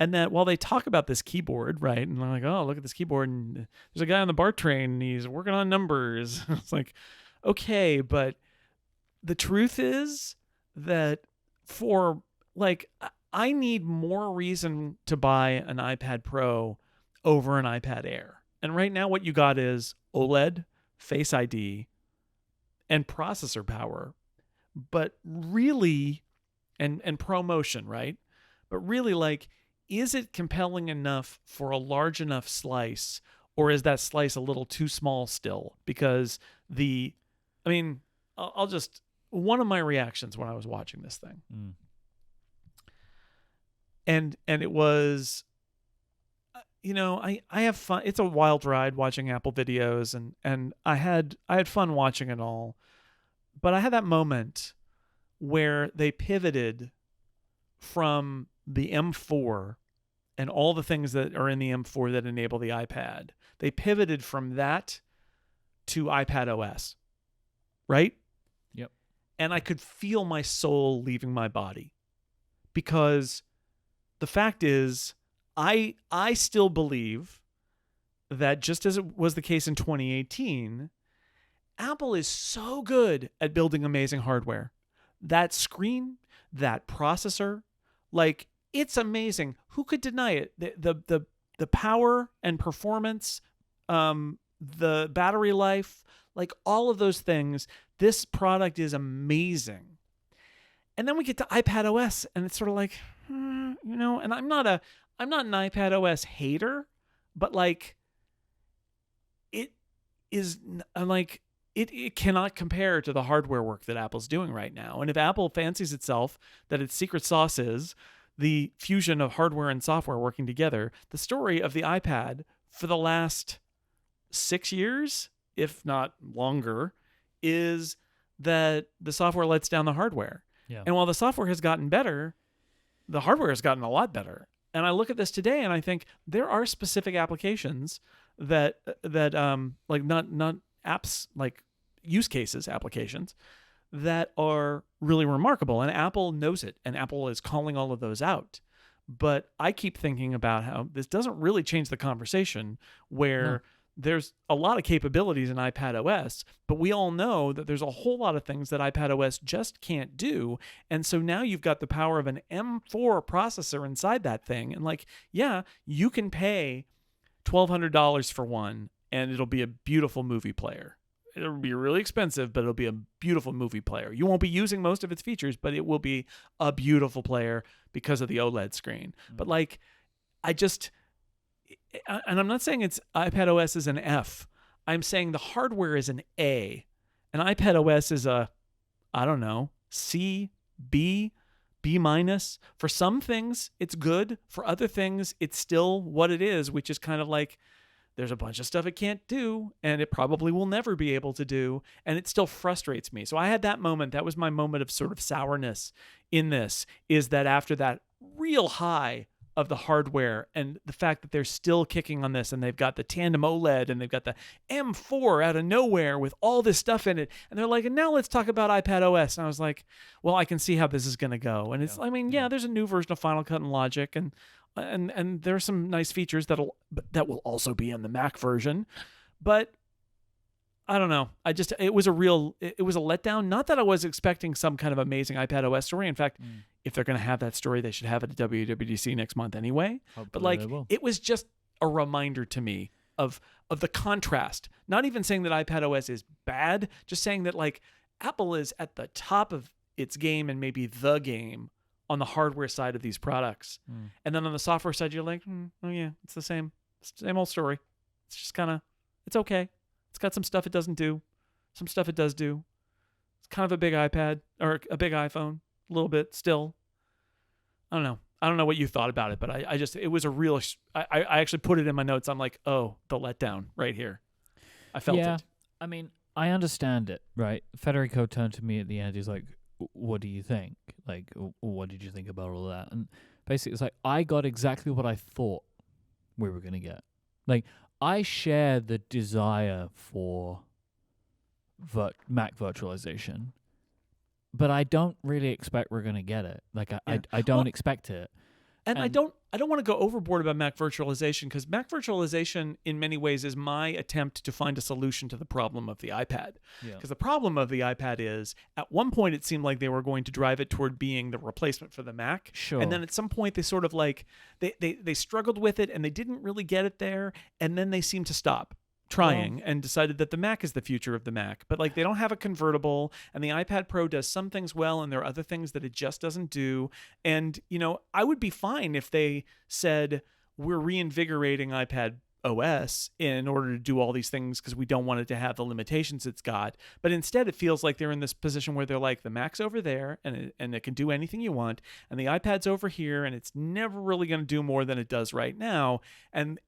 And that while they talk about this keyboard, right, and they're like, oh, look at this keyboard, and there's a guy on the BART train, and he's working on numbers. It's like, okay, but the truth is that for, like, I need more reason to buy an iPad Pro over an iPad Air. And right now what you got is OLED, Face ID, and processor power. But really, and ProMotion, right? But really, like, is it compelling enough for a large enough slice, or is that slice a little too small still? Because I'll just, one of my reactions when I was watching this thing, and it was, I have fun. It's a wild ride watching Apple videos, and I had fun watching it all, but I had that moment where they pivoted from the M4 and all the things that are in the M4 that enable the iPad. They pivoted from that to iPad OS, right? Yep. And I could feel my soul leaving my body, because the fact is, I still believe that, just as it was the case in 2018, Apple is so good at building amazing hardware. That screen, that processor, like, it's amazing. Who could deny it? The power and performance, the battery life, like, all of those things. This product is amazing. And then we get to iPad OS, and it's sort of like, and I'm not an iPad OS hater, but, like, it is, like, it cannot compare to the hardware work that Apple's doing right now. And if Apple fancies itself that its secret sauce is the fusion of hardware and software working together, the story of the iPad for the last 6 years, if not longer, is that the software lets down the hardware. Yeah. And while the software has gotten better, the hardware has gotten a lot better. And I look at this today and I think there are specific applications that like, not apps, like use cases applications that are really remarkable. And Apple knows it, and Apple is calling all of those out. But I keep thinking about how this doesn't really change the conversation, where there's a lot of capabilities in iPad OS, but we all know that there's a whole lot of things that iPad OS just can't do. And so now you've got the power of an M4 processor inside that thing. And, like, yeah, you can pay $1,200 for one, and it'll be a beautiful movie player. It'll be really expensive, but it'll be a beautiful movie player. You won't be using most of its features, but it will be a beautiful player because of the OLED screen. But, like, and I'm not saying it's iPad OS is an F. I'm saying the hardware is an A. And iPad OS is a, I don't know, C, B, B minus. For some things, it's good. For other things, it's still what it is, which is kind of like, there's a bunch of stuff it can't do, and it probably will never be able to do, and it still frustrates me. So I had that moment. That was my moment of sort of sourness in this, is that after that real high of the hardware and the fact that they're still kicking on this, and they've got the tandem OLED, and they've got the M4 out of nowhere with all this stuff in it, and they're like, and now let's talk about iPad OS. And I was like, well, I can see how this is going to go. And it's, there's a new version of Final Cut and Logic, and there are some nice features that will also be in the Mac version, but I don't know. It was a letdown. Not that I was expecting some kind of amazing iPad OS story. In fact, if they're going to have that story, they should have it at WWDC next month anyway. Hopefully but, like, they will. it was just a reminder to me of the contrast. Not even saying that iPad OS is bad, just saying that, like, Apple is at the top of its game, and maybe the game, on the hardware side of these products. And then on the software side, you're like, oh yeah, it's the same old story. It's just kind of, it's okay. It's got some stuff it doesn't do, some stuff it does do. It's kind of a big iPad, or a big iPhone, a little bit still. I don't know what you thought about it, but it was a real, I actually put it in my notes. I'm like, oh, the letdown right here. I felt it. I mean, I understand it, right? Federico turned to me at the end. He's like, what do you think? Like, what did you think about all of that? And basically, it's like, I got exactly what I thought we were going to get. Like, I share the desire for Mac virtualization, but I don't really expect we're going to get it. Like, I don't expect it. And I don't want to go overboard about Mac virtualization, because Mac virtualization in many ways is my attempt to find a solution to the problem of the iPad. Because the problem of the iPad is, at one point it seemed like they were going to drive it toward being the replacement for the Mac. Sure. And then at some point they sort of like they struggled with it and they didn't really get it there, and then they seemed to stop trying and decided that the Mac is the future of the Mac. But like, they don't have a convertible, and the iPad Pro does some things well, and there are other things that it just doesn't do. And, you know, I would be fine if they said, we're reinvigorating iPad OS in order to do all these things because we don't want it to have the limitations it's got. But instead it feels like they're in this position where they're like, the Mac's over there and it can do anything you want, and the iPad's over here and it's never really going to do more than it does right now. And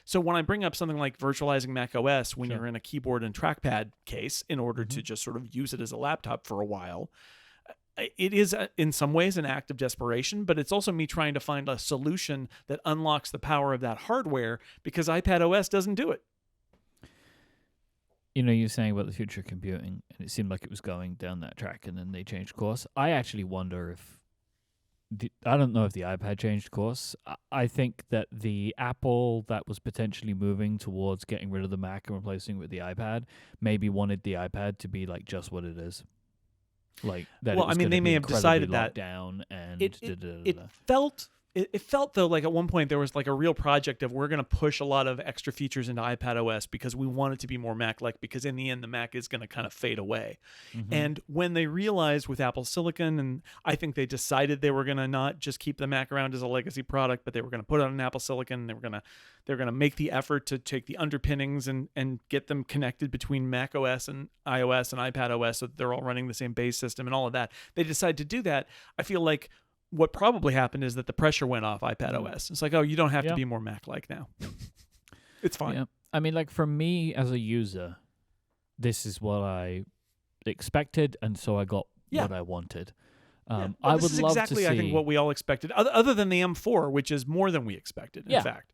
so when I bring up something like virtualizing Mac OS when you're in a keyboard and trackpad case in order to just sort of use it as a laptop for a while, it is in some ways an act of desperation, but it's also me trying to find a solution that unlocks the power of that hardware, because iPad OS doesn't do it. You know, you're saying about the future of computing, and it seemed like it was going down that track, and then they changed course. I actually wonder if I don't know if the iPad changed course. I think that the Apple that was potentially moving towards getting rid of the Mac and replacing it with the iPad maybe wanted the iPad to be like just what it is. Like that. Well, I mean, they may have decided that down, and it felt though like at one point there was like a real project of, we're going to push a lot of extra features into iPad OS because we want it to be more Mac-like, because in the end the Mac is going to kind of fade away. And when they realized with Apple Silicon, and I think they decided they were going to not just keep the Mac around as a legacy product, but they were going to put it on Apple Silicon. They're going to make the effort to take the underpinnings and get them connected between Mac OS and iOS and iPad OS so that they're all running the same base system and all of that. They decided to do that. I feel like what probably happened is that the pressure went off iPad OS. It's like, oh, you don't have to be more Mac-like now. It's fine. Yeah. I mean, like, for me as a user, this is what I expected, and so I got what I wanted. Well, I this would is love exactly, to see, I think, what we all expected, other than the M4, which is more than we expected, in fact.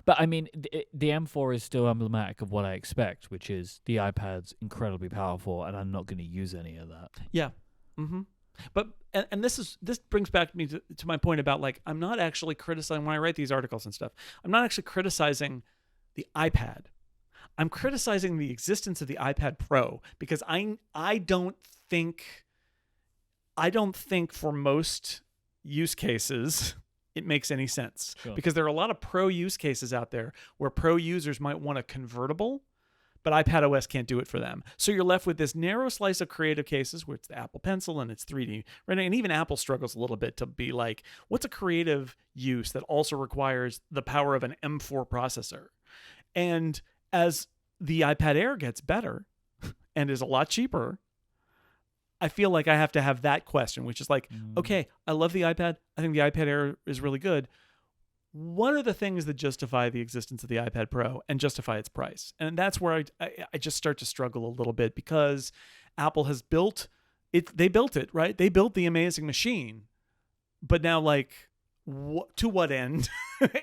But I mean, the M4 is still emblematic of what I expect, which is the iPad's incredibly powerful, and I'm not going to use any of that. Yeah. Mm-hmm. But and this brings back me to my point about, like, I'm not actually criticizing, when I write these articles and stuff, I'm not actually criticizing the iPad. I'm criticizing the existence of the iPad Pro, because I don't think for most use cases it makes any sense. Sure. Because there are a lot of Pro use cases out there where Pro users might want a convertible, but iPad OS can't do it for them. So you're left with this narrow slice of creative cases where it's the Apple Pencil and it's 3D rendering. And even Apple struggles a little bit to be like, what's a creative use that also requires the power of an M4 processor? And as the iPad Air gets better and is a lot cheaper, I feel like I have to have that question, which is like, okay, I love the iPad. I think the iPad Air is really good. What are the things that justify the existence of the iPad Pro and justify its price? And that's where I just start to struggle a little bit, because Apple has built it. They built it, right? They built the amazing machine, but now, like, to what end?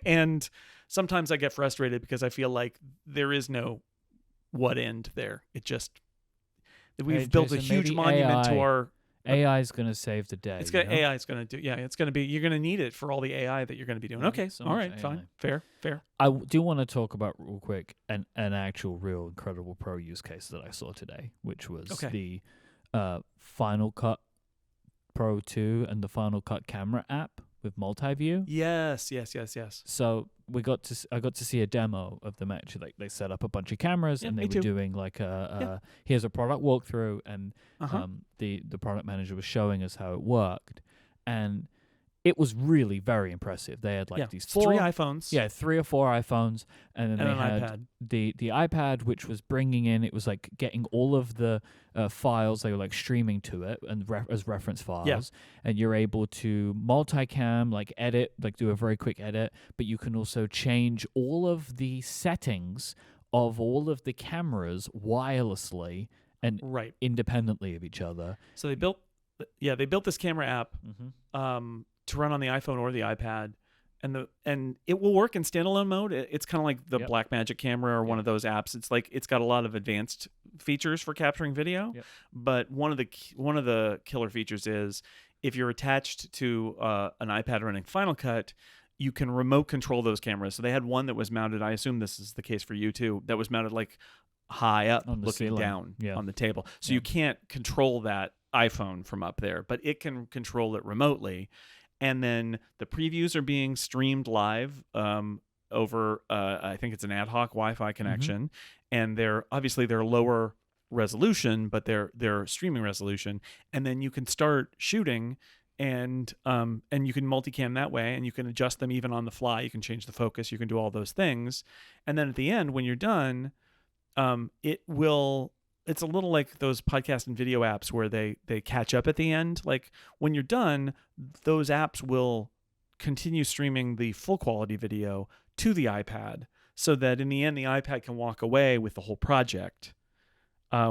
And sometimes I get frustrated because I feel like there is no what end there. It just, we've built a huge monument to our... AI is going to save the day. AI is going to do. Yeah, it's going to be. You're going to need it for all the AI that you're going to be doing. Okay, all right, AI. Fine, fair. I do want to talk about real quick an actual real incredible Pro use case that I saw today, which was the Final Cut Pro 2 and the Final Cut camera app with multi-view. Yes. So I got to see a demo of them actually. Like, they set up a bunch of cameras and they were doing like here's a product walkthrough, and the product manager was showing us how it worked, and it was really very impressive. They had like these 3 iPhones. Yeah, 3 or 4 iPhones, and then they had iPad. the iPad, which was bringing in, it was like getting all of the files. They were like streaming to it and as reference files, and you're able to multicam, like edit, like do a very quick edit, but you can also change all of the settings of all of the cameras wirelessly and independently of each other. So they built this camera app to run on the iPhone or the iPad, and it will work in standalone mode. It's kind of like the Blackmagic camera or one of those apps. It's like, it's got a lot of advanced features for capturing video, but one of the killer features is if you're attached to an iPad running Final Cut, you can remote control those cameras. So they had one that was mounted, I assume this is the case for you too, that was mounted like high up On the looking ceiling. down Yeah. on the table. So Yeah. you can't control that iPhone from up there, but it can control it remotely. And then the previews are being streamed live over, I think it's an ad hoc Wi-Fi connection. And they're lower resolution, but they're streaming resolution. And then you can start shooting and you can multicam that way, and you can adjust them even on the fly. You can change the focus. You can do all those things. And then at the end, when you're done, it's a little like those podcast and video apps where they catch up at the end. Like when you're done, those apps will continue streaming the full quality video to the iPad, so that in the end the iPad can walk away with the whole project,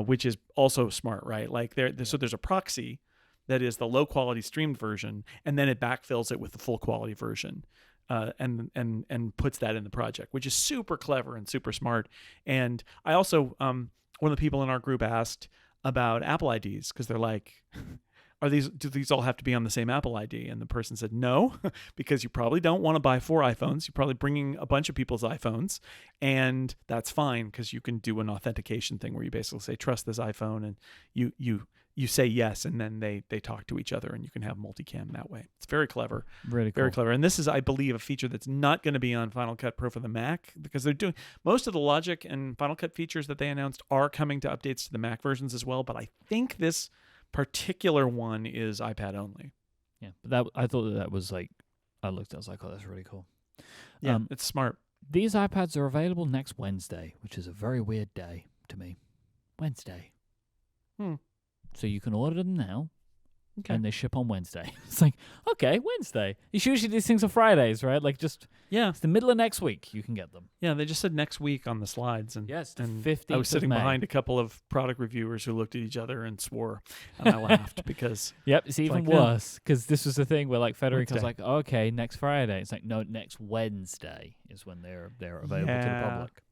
which is also smart, right? Like so there's a proxy that is the low quality streamed version, and then it backfills it with the full quality version. And puts that in the project, which is super clever and super smart. And I also, one of the people in our group asked about Apple IDs, because they're like, do these all have to be on the same Apple ID? And the person said no, because you probably don't want to buy 4 iPhones. You're probably bringing a bunch of people's iPhones, and that's fine, because you can do an authentication thing where you basically say, trust this iPhone, and you say yes, and then they talk to each other, and you can have multicam that way. It's very clever. Really cool. Very clever. And this is, I believe, a feature that's not going to be on Final Cut Pro for the Mac, because they're doing most of the Logic and Final Cut features that they announced are coming to updates to the Mac versions as well. But I think this particular one is iPad only. Yeah, but I thought that was like, I was like, oh, that's really cool. Yeah, it's smart. These iPads are available next Wednesday, which is a very weird day to me. Wednesday. So you can order them now, and they ship on Wednesday. It's like, okay, Wednesday. It's usually these things are Fridays, right? Like it's the middle of next week you can get them. Yeah, they just said next week on the slides. And, yes, the and 15th I was sitting of May. behind a couple of product reviewers who looked at each other and swore, and I laughed because... Yep, it's even like, worse, because this was the thing where like Federico's Wednesday. like, okay, next Friday. It's like, no, next Wednesday is when they're available to the public.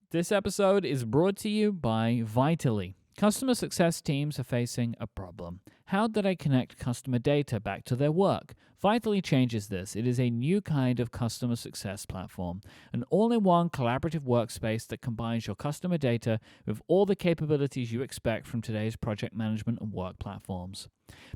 This episode is brought to you by Vitally. Customer success teams are facing a problem. How do they connect customer data back to their work? Vitally changes this. It is a new kind of customer success platform, an all-in-one collaborative workspace that combines your customer data with all the capabilities you expect from today's project management and work platforms.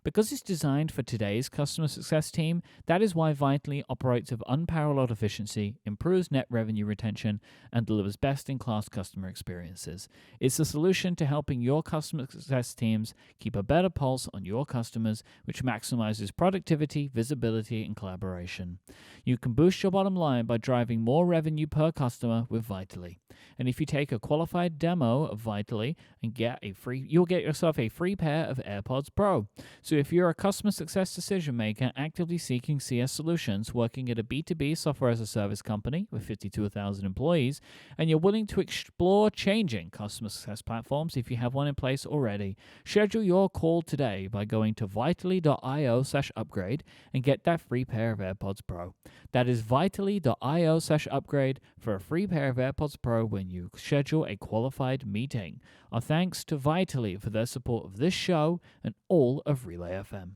Because it's designed for today's customer success team, that is why Vitally operates with unparalleled efficiency, improves net revenue retention, and delivers best-in-class customer experiences. It's a solution to helping your customer success teams keep a better pulse on your customers, which maximizes productivity, visibility, and collaboration. You can boost your bottom line by driving more revenue per customer with Vitally. And if you take a qualified demo of Vitally and you'll get yourself a free pair of AirPods Pro. So if you're a customer success decision maker actively seeking CS solutions, working at a B2B software as a service company with 52,000 employees, and you're willing to explore changing customer success platforms if you have one in place already, schedule your call today by going to vitally.io/upgrade and get that free pair of AirPods Pro. That is vitally.io/upgrade for a free pair of AirPods Pro when you schedule a qualified meeting. Our thanks to Vitally for their support of this show and all of Relay FM.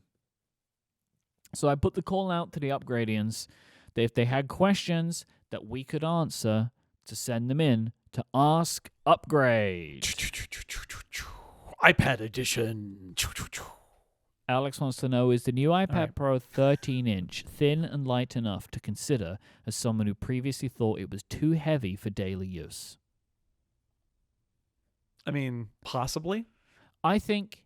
So I put the call out to the Upgradians that if they had questions that we could answer, to send them in to Ask Upgrade. iPad edition. Alex wants to know, is the new iPad right. Pro 13-inch thin and light enough to consider as someone who previously thought it was too heavy for daily use? I mean, possibly. I think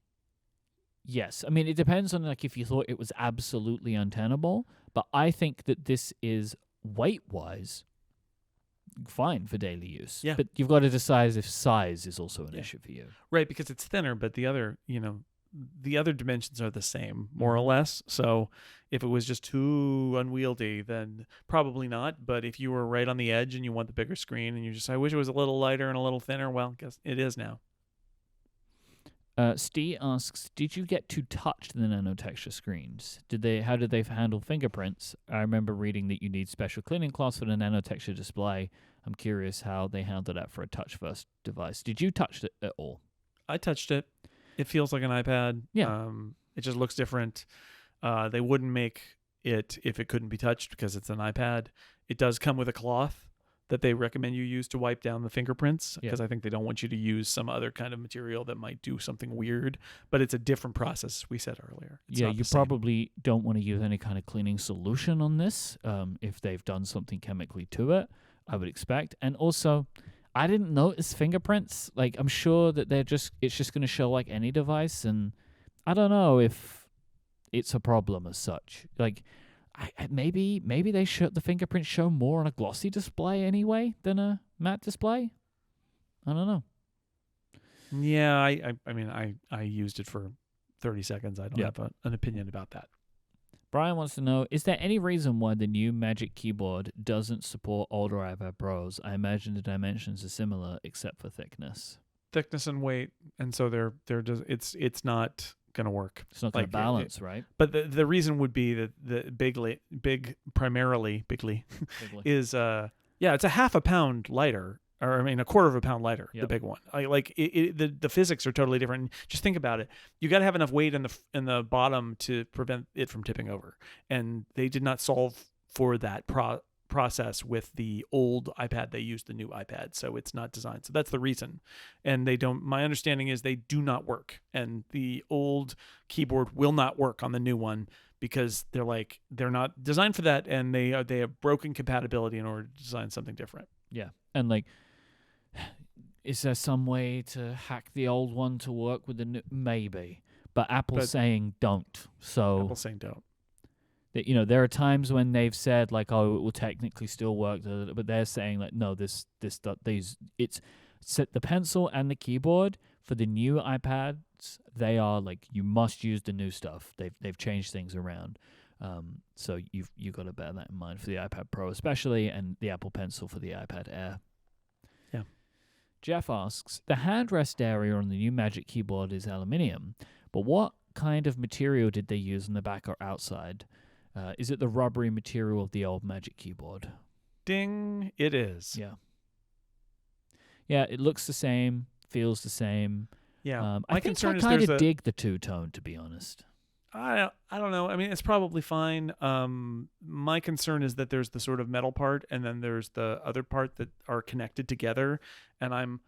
yes. I mean, it depends on like if you thought it was absolutely untenable, but I think that this is weight-wise fine for daily use. Yeah. But you've got to decide if size is also an issue for you. Right, because it's thinner, but the other dimensions are the same, more or less. So if it was just too unwieldy, then probably not. But if you were right on the edge and you want the bigger screen and you just, I wish it was a little lighter and a little thinner, well, I guess it is now. Steve asks, did you get to touch the nanotexture screens? How did they handle fingerprints? I remember reading that you need special cleaning cloths for the nanotexture display. I'm curious how they handled that for a touch-first device. Did you touch it at all? I touched it. It feels like an iPad. Yeah. It just looks different. They wouldn't make it if it couldn't be touched because it's an iPad. It does come with a cloth that they recommend you use to wipe down the fingerprints because I think they don't want you to use some other kind of material that might do something weird. But it's a different process, we said earlier. It's Yeah, not you the same. probably don't want to use any kind of cleaning solution on this if they've done something chemically to it, I would expect. And also, I didn't notice fingerprints. Like, I'm sure that it's just going to show like any device, and I don't know if it's a problem as such. Like, maybe the fingerprints show more on a glossy display anyway than a matte display. I don't know. Yeah, I mean, I used it for 30 seconds. I don't have an opinion about that. Brian wants to know, is there any reason why the new Magic Keyboard doesn't support older iPad Pros? I imagine the dimensions are similar except for thickness. Thickness and weight, and so they're just it's not gonna work. It's not going to balance, right? But the reason would be that the primarily is it's a half a pound lighter, or I mean a quarter of a pound lighter. The big one, the physics are totally different. Just think about it. You got to have enough weight in the bottom to prevent it from tipping over, and they did not solve for that process with the old iPad. They used the new iPad, so it's not designed. So that's the reason. And they don't, my understanding is they do not work, and the old keyboard will not work on the new one because they're not designed for that, and they have broken compatibility in order to design something different. Yeah. And like, is there some way to hack the old one to work with the new? Maybe, but Apple's saying don't. So Apple's saying don't. There are times when they've said like, oh, it will technically still work, but they're saying like, no, it's the pencil and the keyboard for the new iPads. They are like, you must use the new stuff. They've changed things around. So you've got to bear that in mind for the iPad Pro especially, and the Apple Pencil for the iPad Air. Yeah. Jeff asks, the handrest area on the new Magic Keyboard is aluminium, but what kind of material did they use on the back or outside? Is it the rubbery material of the old Magic Keyboard? Ding, it is. Yeah. Yeah, it looks the same, feels the same. Yeah. I think I kind of dig the two-tone, to be honest. I don't know. I mean, it's probably fine. My concern is that there's the sort of metal part, and then there's the other part that are connected together, and I'm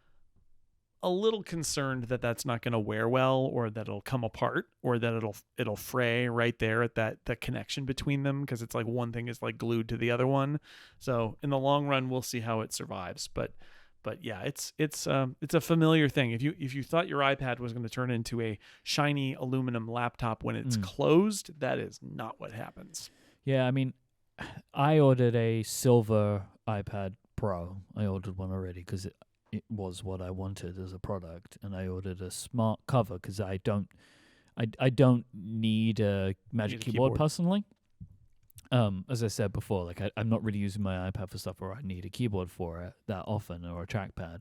a little concerned that that's not going to wear well, or that it'll come apart, or that it'll fray right there at the connection between them, because it's like one thing is like glued to the other one. So in the long run, we'll see how it survives. But yeah, it's a familiar thing. If you thought your iPad was going to turn into a shiny aluminum laptop when it's closed, that is not what happens. Yeah, I mean, I ordered a silver iPad Pro. I ordered one already because it was what I wanted as a product, and I ordered a smart cover because I don't need a Magic Keyboard personally. As I said before, like I'm not really using my iPad for stuff where I need a keyboard for it that often, or a trackpad.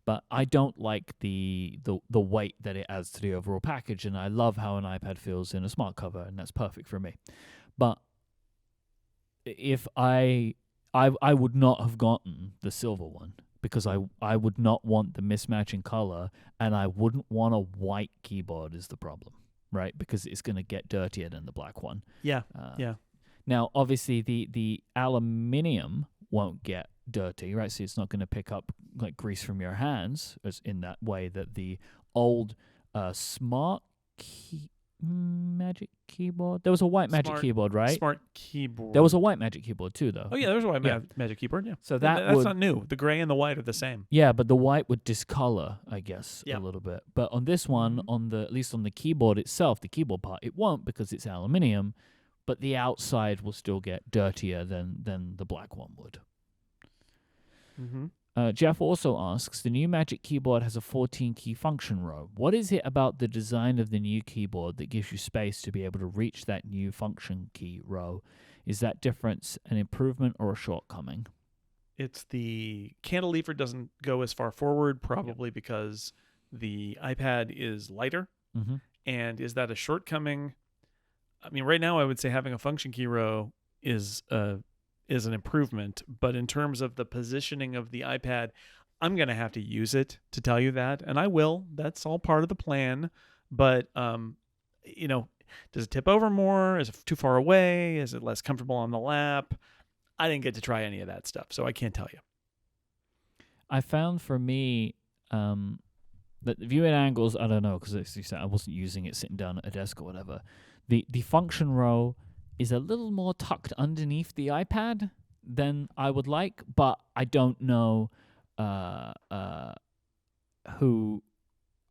But I don't like the weight that it adds to the overall package, and I love how an iPad feels in a smart cover, and that's perfect for me. But if I would not have gotten the silver one, because I would not want the mismatch in color, and I wouldn't want a white keyboard is the problem, right? Because it's going to get dirtier than the black one. Yeah, yeah. Now, obviously, the aluminium won't get dirty, right? So it's not going to pick up like grease from your hands as in that way that the old smart Magic Keyboard. There was a white Magic Keyboard, right? Smart keyboard. There was a white Magic Keyboard too, though. Oh yeah, there's a white Magic Keyboard. Yeah. So that's not new. The gray and the white are the same. Yeah, but the white would discolor, I guess, a little bit. But on this one, at least on the keyboard itself, the keyboard part, it won't because it's aluminium. But the outside will still get dirtier than the black one would. Mm-hmm. Jeff also asks, the new Magic Keyboard has a 14-key function row. What is it about the design of the new keyboard that gives you space to be able to reach that new function key row? Is that difference an improvement or a shortcoming? It's the cantilever doesn't go as far forward, probably because the iPad is lighter. Mm-hmm. And is that a shortcoming? I mean, right now I would say having a function key row is an improvement, but in terms of the positioning of the iPad, I'm going to have to use it to tell you that, and I will. That's all part of the plan. But you know, does it tip over more? Is it too far away? Is it less comfortable on the lap? I didn't get to try any of that stuff, so I can't tell you. I found for me that the viewing angles, I don't know, because as you said, I wasn't using it sitting down at a desk or whatever. The function row is a little more tucked underneath the iPad than I would like, but I don't know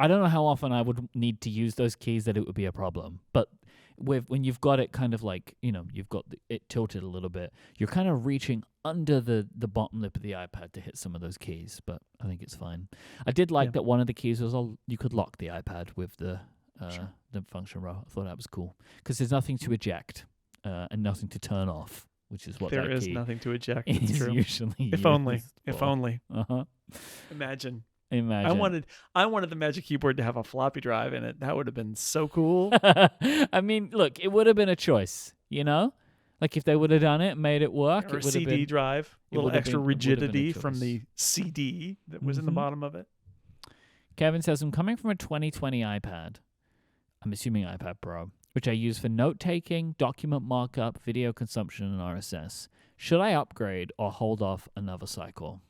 I don't know how often I would need to use those keys that it would be a problem. But when you've got it kind of like, you've got it tilted a little bit, you're kind of reaching under the bottom lip of the iPad to hit some of those keys, but I think it's fine. I did like that one of the keys was you could lock the iPad with the function row. I thought that was cool because there's nothing to eject and nothing to turn off, which is what there that is key nothing to eject. is It's true. usually If used only. for. If only. Uh-huh. Imagine. Imagine. I wanted the Magic Keyboard to have a floppy drive in it. That would have been so cool. I mean, look, it would have been a choice, Like if they would have done it, made it work, Or it a would have CD been drive. A little extra rigidity from choice. the CD that was in the bottom of it. Kevin says, I'm coming from a 2020 iPad. I'm assuming iPad Pro, which I use for note-taking, document markup, video consumption, and RSS. Should I upgrade or hold off another cycle?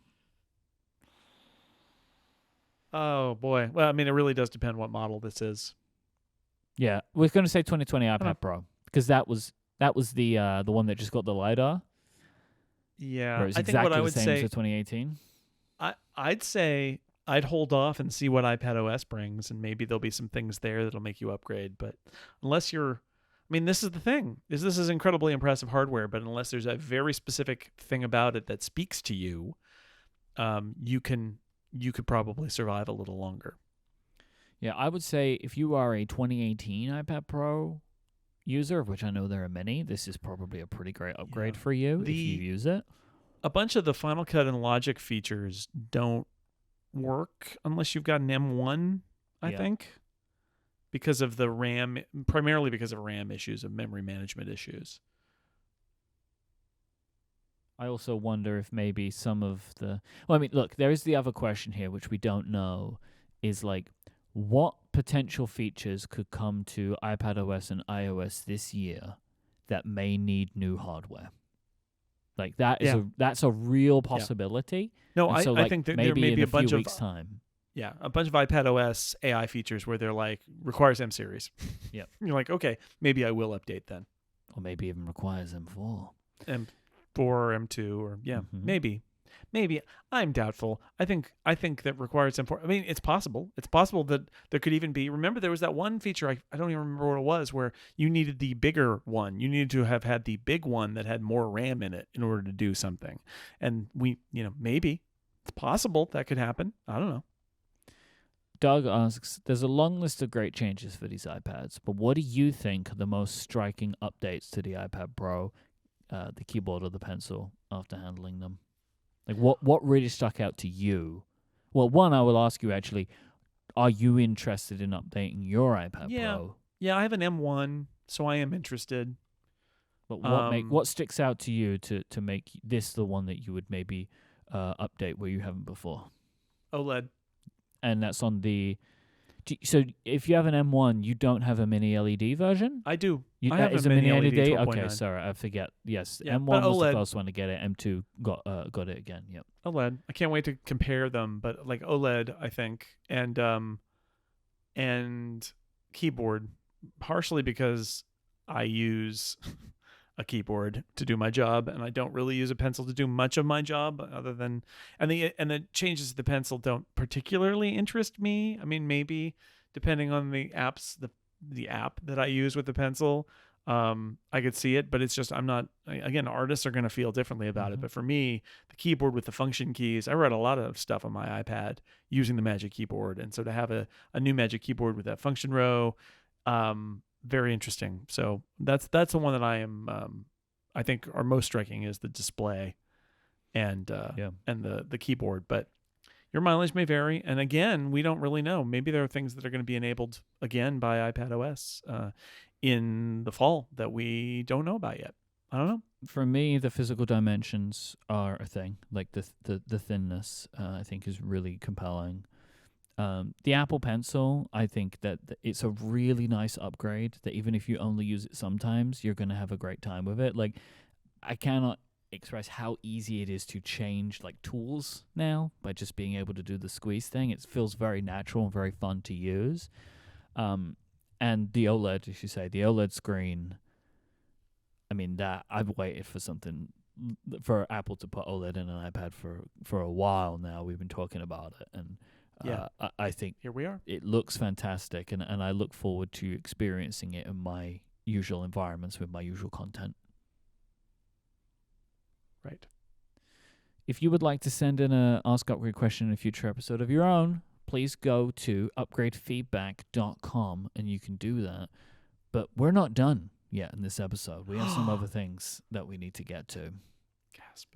Oh, boy. Well, I mean, it really does depend what model this is. Yeah, we're going to say 2020 iPad Pro because that was the one that just got the LiDAR. Yeah, Where it's I think exactly what I the would same say, as the 2018. I'd say I'd hold off and see what iPad OS brings, and maybe there'll be some things there that'll make you upgrade. But unless this is the thing, this is incredibly impressive hardware, but unless there's a very specific thing about it that speaks to you, you could probably survive a little longer. Yeah, I would say if you are a 2018 iPad Pro user, of which I know there are many, this is probably a pretty great upgrade for you if you use it. A bunch of the Final Cut and Logic features don't work unless you've got an M1, I think, because of the RAM, primarily because of RAM issues, of memory management issues. I also wonder if maybe some of the... Well, I mean, look, there is the other question here, which we don't know, is like, what potential features could come to iPadOS and iOS this year that may need new hardware? Like, that's a real possibility. No, and so, I think that maybe there may be in a bunch few of... weeks' time. Yeah, a bunch of iPadOS AI features where they're like, requires M series. Yep. You're like, okay, maybe I will update then. Or maybe even requires M4. M4 or M2 or maybe. I'm doubtful. I think that requires M4. I mean, it's possible. It's possible that there could even be. Remember, there was that one feature. I don't even remember what it was, where you needed the bigger one. You needed to have had the big one that had more RAM in it in order to do something. And maybe it's possible that could happen. I don't know. Doug asks, there's a long list of great changes for these iPads, but what do you think are the most striking updates to the iPad Pro, the keyboard or the pencil, after handling them? Like, what really stuck out to you? Well, one, I will ask you, actually, are you interested in updating your iPad Pro? Yeah, I have an M1, so I am interested. But what sticks out to you to make this the one that you would maybe update where you haven't before? OLED. And that's on the... So if you have an M1, you don't have a mini LED version? I do. I have is a mini LED 12.9. Okay, sorry, I forget. Yes, Yeah, M1 was OLED. the first one to get it. M2 got it again. Yep. OLED. I can't wait to compare them, but like OLED, I think, and keyboard, partially because I use a keyboard to do my job, and I don't really use a pencil to do much of my job other than, and the changes to the pencil don't particularly interest me. I mean, maybe depending on the apps, the app that I use with the pencil, I could see it, but it's just, I'm not, again, artists are going to feel differently about it. But for me, the keyboard with the function keys, I write a lot of stuff on my iPad using the Magic Keyboard. And so to have a new Magic Keyboard with that function row, very interesting. So that's the one that I think are most striking is the display and the keyboard. But your mileage may vary, and again, we don't really know. Maybe there are things that are going to be enabled again by iPadOS in the fall that we don't know about yet. I don't know. For me, the physical dimensions are a thing. Like the thinness, I think is really compelling. The Apple Pencil, I think that it's a really nice upgrade. That even if you only use it sometimes, you're gonna have a great time with it. Like, I cannot express how easy it is to change like tools now by just being able to do the squeeze thing. It feels very natural and very fun to use. And the OLED, as you say, the OLED screen. I mean, that I've waited for something for Apple to put OLED in an iPad for a while now. We've been talking about it, and I think here we are. It looks fantastic, and I look forward to experiencing it in my usual environments with my usual content. Right. If you would like to send in a Ask Upgrade question in a future episode of your own, please go to upgradefeedback.com and you can do that. But we're not done yet in this episode. We have some other things that we need to get to. Gasp.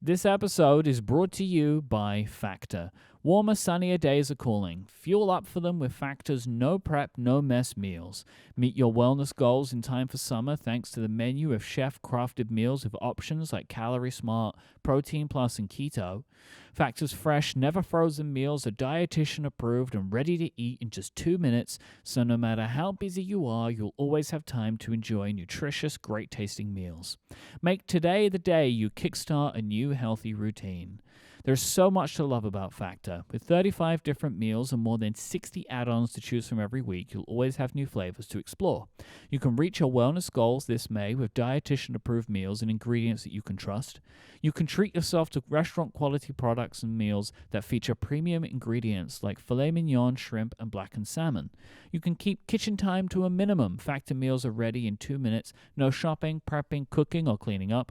This episode is brought to you by Factor. Warmer, sunnier days are calling. Fuel up for them with Factor's no prep, no mess meals. Meet your wellness goals in time for summer thanks to the menu of chef-crafted meals with options like Calorie Smart, Protein Plus, and Keto. Factor's fresh, never frozen meals are dietitian approved and ready to eat in just 2 minutes, so no matter how busy you are, you'll always have time to enjoy nutritious, great-tasting meals. Make today the day you kickstart a new healthy routine. There's so much to love about Factor. With 35 different meals and more than 60 add-ons to choose from every week, you'll always have new flavors to explore. You can reach your wellness goals this May with dietitian-approved meals and ingredients that you can trust. You can treat yourself to restaurant-quality products and meals that feature premium ingredients like filet mignon, shrimp, and blackened salmon. You can keep kitchen time to a minimum. Factor meals are ready in 2 minutes. No shopping, prepping, cooking, or cleaning up.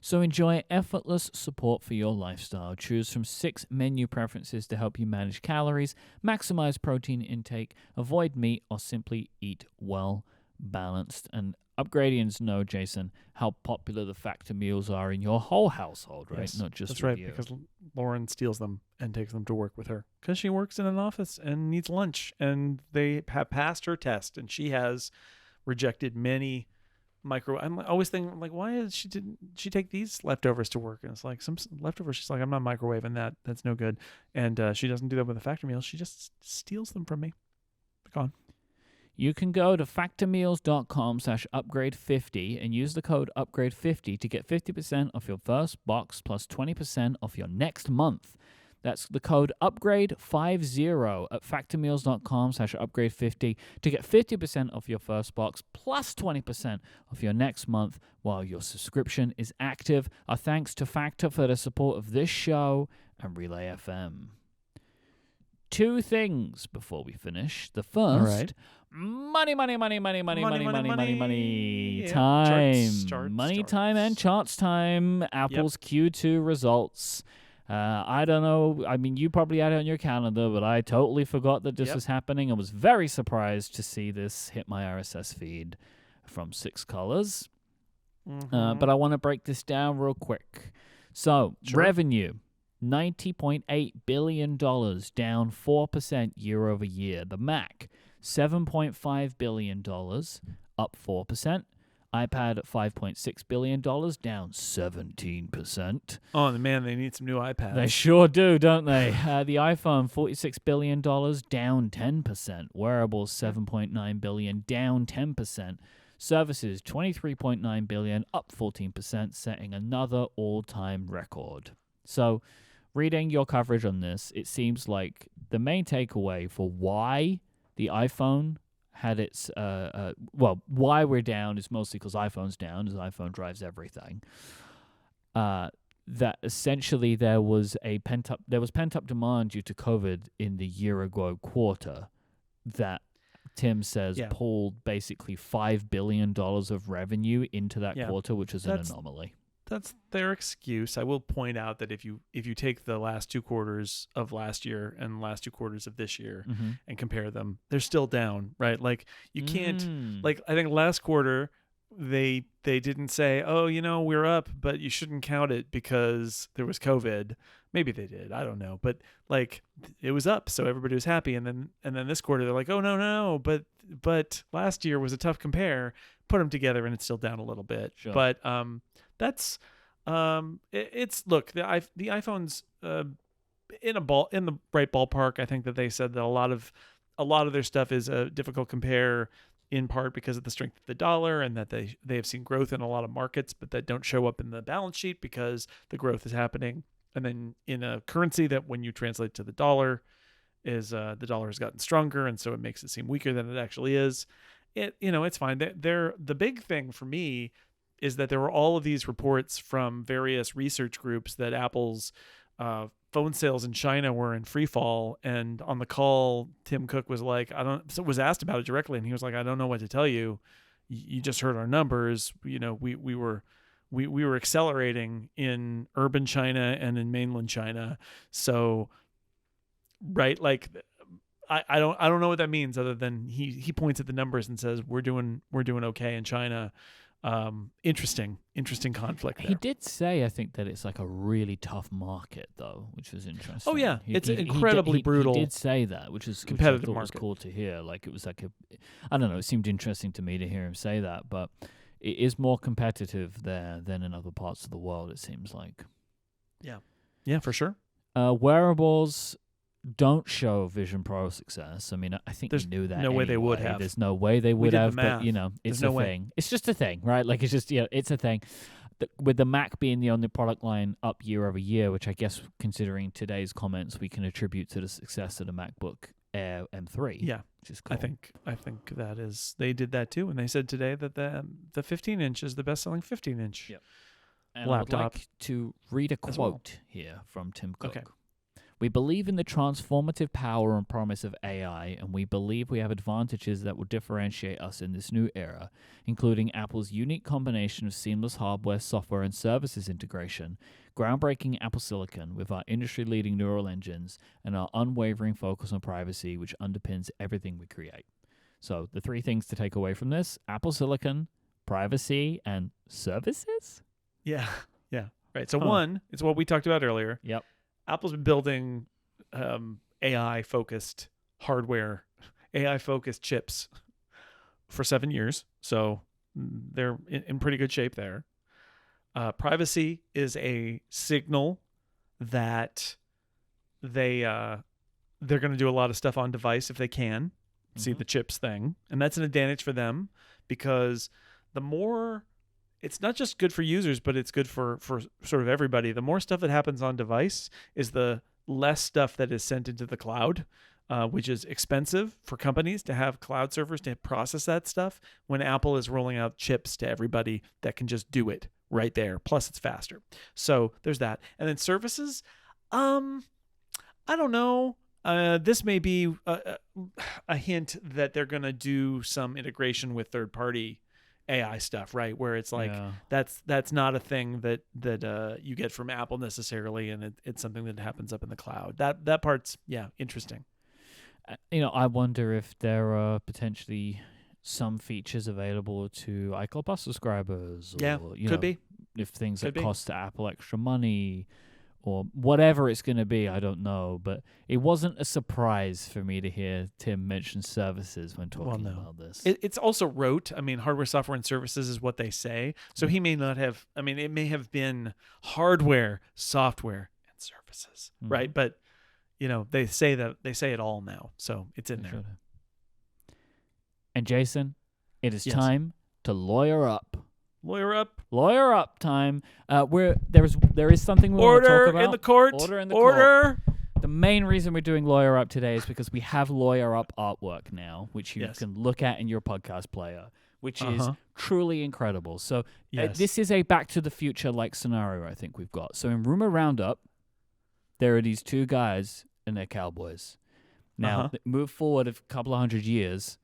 So enjoy effortless support for your lifestyle. Choose from 6 menu preferences to help you manage calories, maximize protein intake, avoid meat, or simply eat well balanced. And Upgradians know, Jason, how popular the Factor meals are in your whole household, right? Yes, Not just that's with right, you. because Lauren steals them and takes them to work with her because she works in an office and needs lunch, and they have passed her test, and she has rejected many I'm always thinking, like, why didn't she take these leftovers to work? And it's like some leftovers. She's like, I'm not microwaving that. That's no good. And she doesn't do that with the Factor meals. She just steals them from me. Go on. You can go to factormeals.com/upgrade50 and use the code upgrade50 to get 50% off your first box plus 20% off your next month. That's the code upgrade50 at factormeals.com/upgrade50 to get 50% off your first box plus 20% off your next month while your subscription is active. Our thanks to Factor for the support of this show and Relay FM. 2 things before we finish. The first, money. Yeah. Time. Charts, Money time and charts time. Apple's Q2 results. I don't know. I mean, you probably had it on your calendar, but I totally forgot that this was happening. I was very surprised to see this hit my RSS feed from 6 Colors. But I want to break this down real quick. So, revenue, $90.8 billion, down 4% year over year. The Mac, $7.5 billion, up 4%. iPad at $5.6 billion, down 17%. Oh, man, they need some new iPads. They sure do, don't they? The iPhone, $46 billion, down 10%. Wearables, $7.9 billion, down 10%. Services, $23.9 billion, up 14%, setting another all-time record. So, reading your coverage on this, it seems like the main takeaway for why the iPhone had its why we're down is mostly because iPhone's down, as iPhone drives everything. That essentially there was pent up demand due to COVID in the year ago quarter that Tim says pulled basically $5 billion of revenue into that quarter, which is an anomaly. That's their excuse. I will point out that if you take the last 2 quarters of last year and last 2 quarters of this year and compare them, they're still down, right? Like you can't like I think last quarter they didn't say, oh, we're up, but you shouldn't count it because there was COVID. Maybe they did. I don't know. But like it was up, so everybody was happy. And then this quarter they're like, oh no, but last year was a tough compare. Put them together and it's still down a little bit. Sure. But that's it's look, the iPhone's in the right ballpark. I think that they said that a lot of their stuff is a difficult compare, in part because of the strength of the dollar, and that they have seen growth in a lot of markets, but that don't show up in the balance sheet because the growth is happening. And then in a currency that when you translate to the dollar is the dollar has gotten stronger, and so it makes it seem weaker than it actually is. It's fine. The big thing for me is that there were all of these reports from various research groups that Apple's phone sales in China were in free fall, and on the call, Tim Cook was like, was asked about it directly, and he was like, I don't know what to tell you. You just heard our numbers. We were accelerating in urban China and in mainland China. So, right, like I don't know what that means, other than he points at the numbers and says we're doing okay in China. Interesting conflict there. He did say, I think, that it's like a really tough market, though, which was interesting. Oh yeah, it's incredibly brutal. He did say that, which is competitive which I thought market. Was cool to hear. Like it was like I don't know. It seemed interesting to me to hear him say that, but it is more competitive there than in other parts of the world. It seems like. Yeah, for sure. Wearables don't show Vision Pro success. I mean, I think There's we knew that. no way they would have. There's no way they would did the have, math. but it's There's a no way. thing. It's just a thing, right? Like it's just it's a thing. With the Mac being the only product line up year over year, which I guess, considering today's comments, we can attribute to the success of the MacBook Air M3. Yeah, which is cool. I think that is, they did that too, and they said today that the 15-inch is the best-selling 15-inch. Yep. And laptop. I would like to read a quote well. here from Tim Cook. Okay. We believe in the transformative power and promise of AI, and we believe we have advantages that will differentiate us in this new era, including Apple's unique combination of seamless hardware, software, and services integration, groundbreaking Apple Silicon with our industry-leading neural engines, and our unwavering focus on privacy, which underpins everything we create. So the three things to take away from this: Apple Silicon, privacy, and services? Yeah. Right. So one, it's what we talked about earlier. Yep. Apple's been building AI-focused hardware, AI-focused chips for 7 years. So they're in pretty good shape there. Privacy is a signal that they're going to do a lot of stuff on device if they can. See the chips thing. And that's an advantage for them, because the more... It's not just good for users, but it's good for sort of everybody. The more stuff that happens on device is the less stuff that is sent into the cloud, which is expensive for companies to have cloud servers to process that stuff, when Apple is rolling out chips to everybody that can just do it right there. Plus, it's faster. So there's that. And then services, I don't know. This may be a hint that they're going to do some integration with third-party AI stuff, right? Where it's like that's not a thing that you get from Apple necessarily, and it's something that happens up in the cloud. That part's interesting. I wonder if there are potentially some features available to iCloud Plus subscribers. Or, could be. If things that cost Apple extra money, or whatever it's going to be, I don't know. But it wasn't a surprise for me to hear Tim mention services when talking about this. It's also rote. I mean, hardware, software, and services is what they say. So he may not have, it may have been hardware, software, and services, right? But, they say it all now. So it's in there. And Jason, it is time to lawyer up. Lawyer up time. There is something we want to talk about. In the court. Order in the court. The main reason we're doing Lawyer Up today is because we have Lawyer Up artwork now, which you can look at in your podcast player, which is truly incredible. So this is a Back to the Future-like scenario I think we've got. So in Rumor Roundup, there are these two guys and they're cowboys. Now, move forward a couple of hundred years.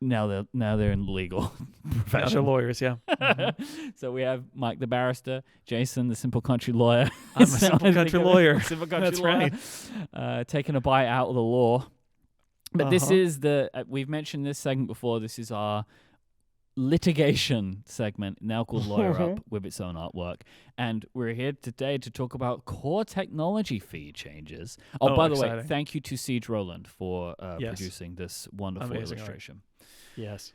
Now they're in legal profession. Now they're lawyers, yeah. So we have Myke the barrister, Jason the simple country lawyer. I'm a simple country lawyer. That's right. Taking a bite out of the law. But this is we've mentioned this segment before. This is our litigation segment, now called Lawyer Up, with its own artwork. And we're here today to talk about core technology fee changes. Oh, by the way, thank you to Siege Roland for producing this wonderful illustration. Yes.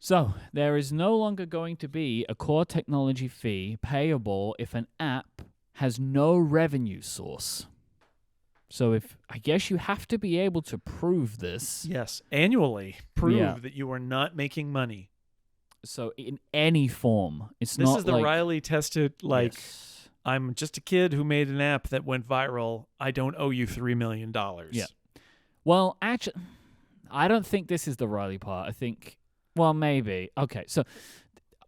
So, there is no longer going to be a core technology fee payable if an app has no revenue source. So I guess you have to be able to prove this. Yes, annually prove that you are not making money. So in any form, this is the Riley tested, I'm just a kid who made an app that went viral. I don't owe you $3 million. Yeah. Well, actually, I don't think this is the Riley part. I think, well, maybe. Okay, so...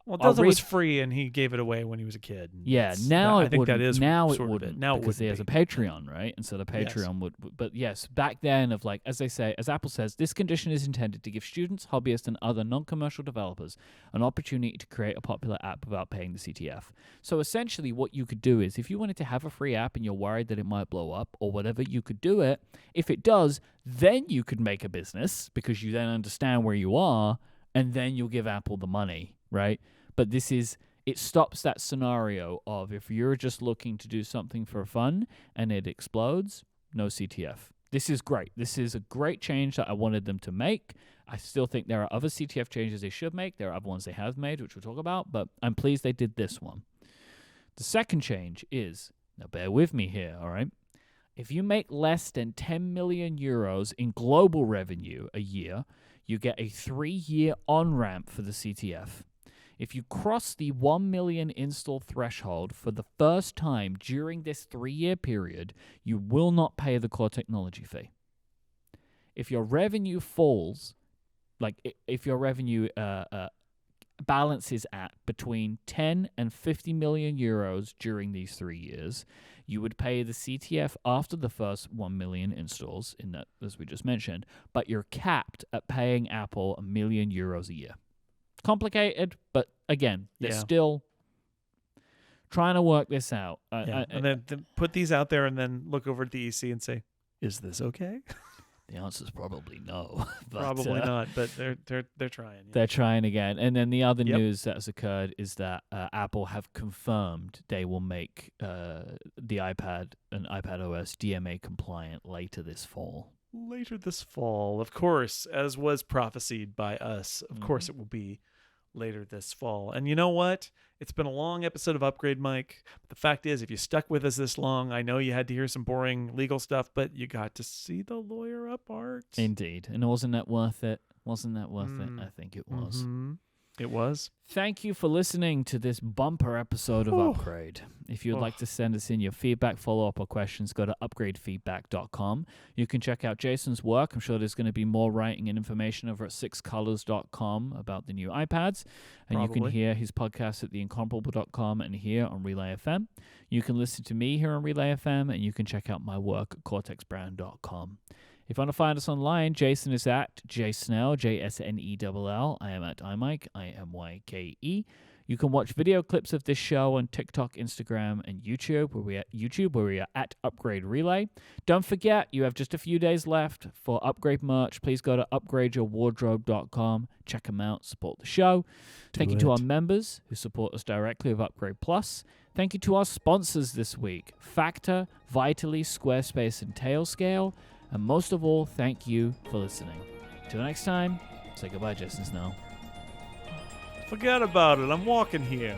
Well, Delta was free, and he gave it away when he was a kid. Yeah, now I think that is now it wouldn't. Now because he has a Patreon, right? And so the Patreon would. But yes, back then, as Apple says, this condition is intended to give students, hobbyists, and other non-commercial developers an opportunity to create a popular app without paying the CTF. So essentially, what you could do is, if you wanted to have a free app and you're worried that it might blow up or whatever, you could do it. If it does, then you could make a business because you then understand where you are, and then you'll give Apple the money, right? But it stops that scenario of if you're just looking to do something for fun and it explodes, no CTF. This is great. This is a great change that I wanted them to make. I still think there are other CTF changes they should make. There are other ones they have made, which we'll talk about, but I'm pleased they did this one. The second change is, now bear with me here, all right? If you make less than 10 million euros in global revenue a year, you get a 3-year on-ramp for the CTF. If you cross the 1 million install threshold for the first time during this 3-year period, you will not pay the core technology fee. If your revenue falls, if your revenue balances at between 10 and 50 million euros during these 3 years, you would pay the CTF after the first 1 million installs, in that, as we just mentioned, but you're capped at paying Apple €1 million a year. Complicated, but again, they're still trying to work this out. And then put these out there and then look over at the EC and say, is this okay? The answer is probably no. But, probably not, but they're trying. Yeah. They're trying again. And then the other news that has occurred is that Apple have confirmed they will make the iPad and iPadOS DMA compliant later this fall. Later this fall, of course, as was prophesied by us. Of course it will be later this fall. And you know what? It's been a long episode of Upgrade, Myke. The fact is, if you stuck with us this long, I know you had to hear some boring legal stuff, but you got to see the Lawyer Up art. Indeed. And wasn't that worth it? Wasn't that worth it? I think it was. Mm-hmm. It was. Thank you for listening to this bumper episode of Upgrade. If you'd like to send us in your feedback, follow-up, or questions, go to upgradefeedback.com. You can check out Jason's work. I'm sure there's going to be more writing and information over at sixcolors.com about the new iPads. And you can hear his podcast at theincomparable.com and here on Relay FM. You can listen to me here on Relay FM, and you can check out my work at cortexbrand.com. If you want to find us online, Jason is at jsnell, JSNELL. I am at Myke, IMYKE. You can watch video clips of this show on TikTok, Instagram, and YouTube, where we are at Upgrade Relay. Don't forget, you have just a few days left for Upgrade merch. Please go to upgradeyourwardrobe.com. Check them out. Support the show. Thank you to our members who support us directly with Upgrade Plus. Thank you to our sponsors this week, Factor, Vitally, Squarespace, and Tailscale. And most of all, thank you for listening. Till next time, say goodbye, Jason Snell. Forget about it. I'm walking here.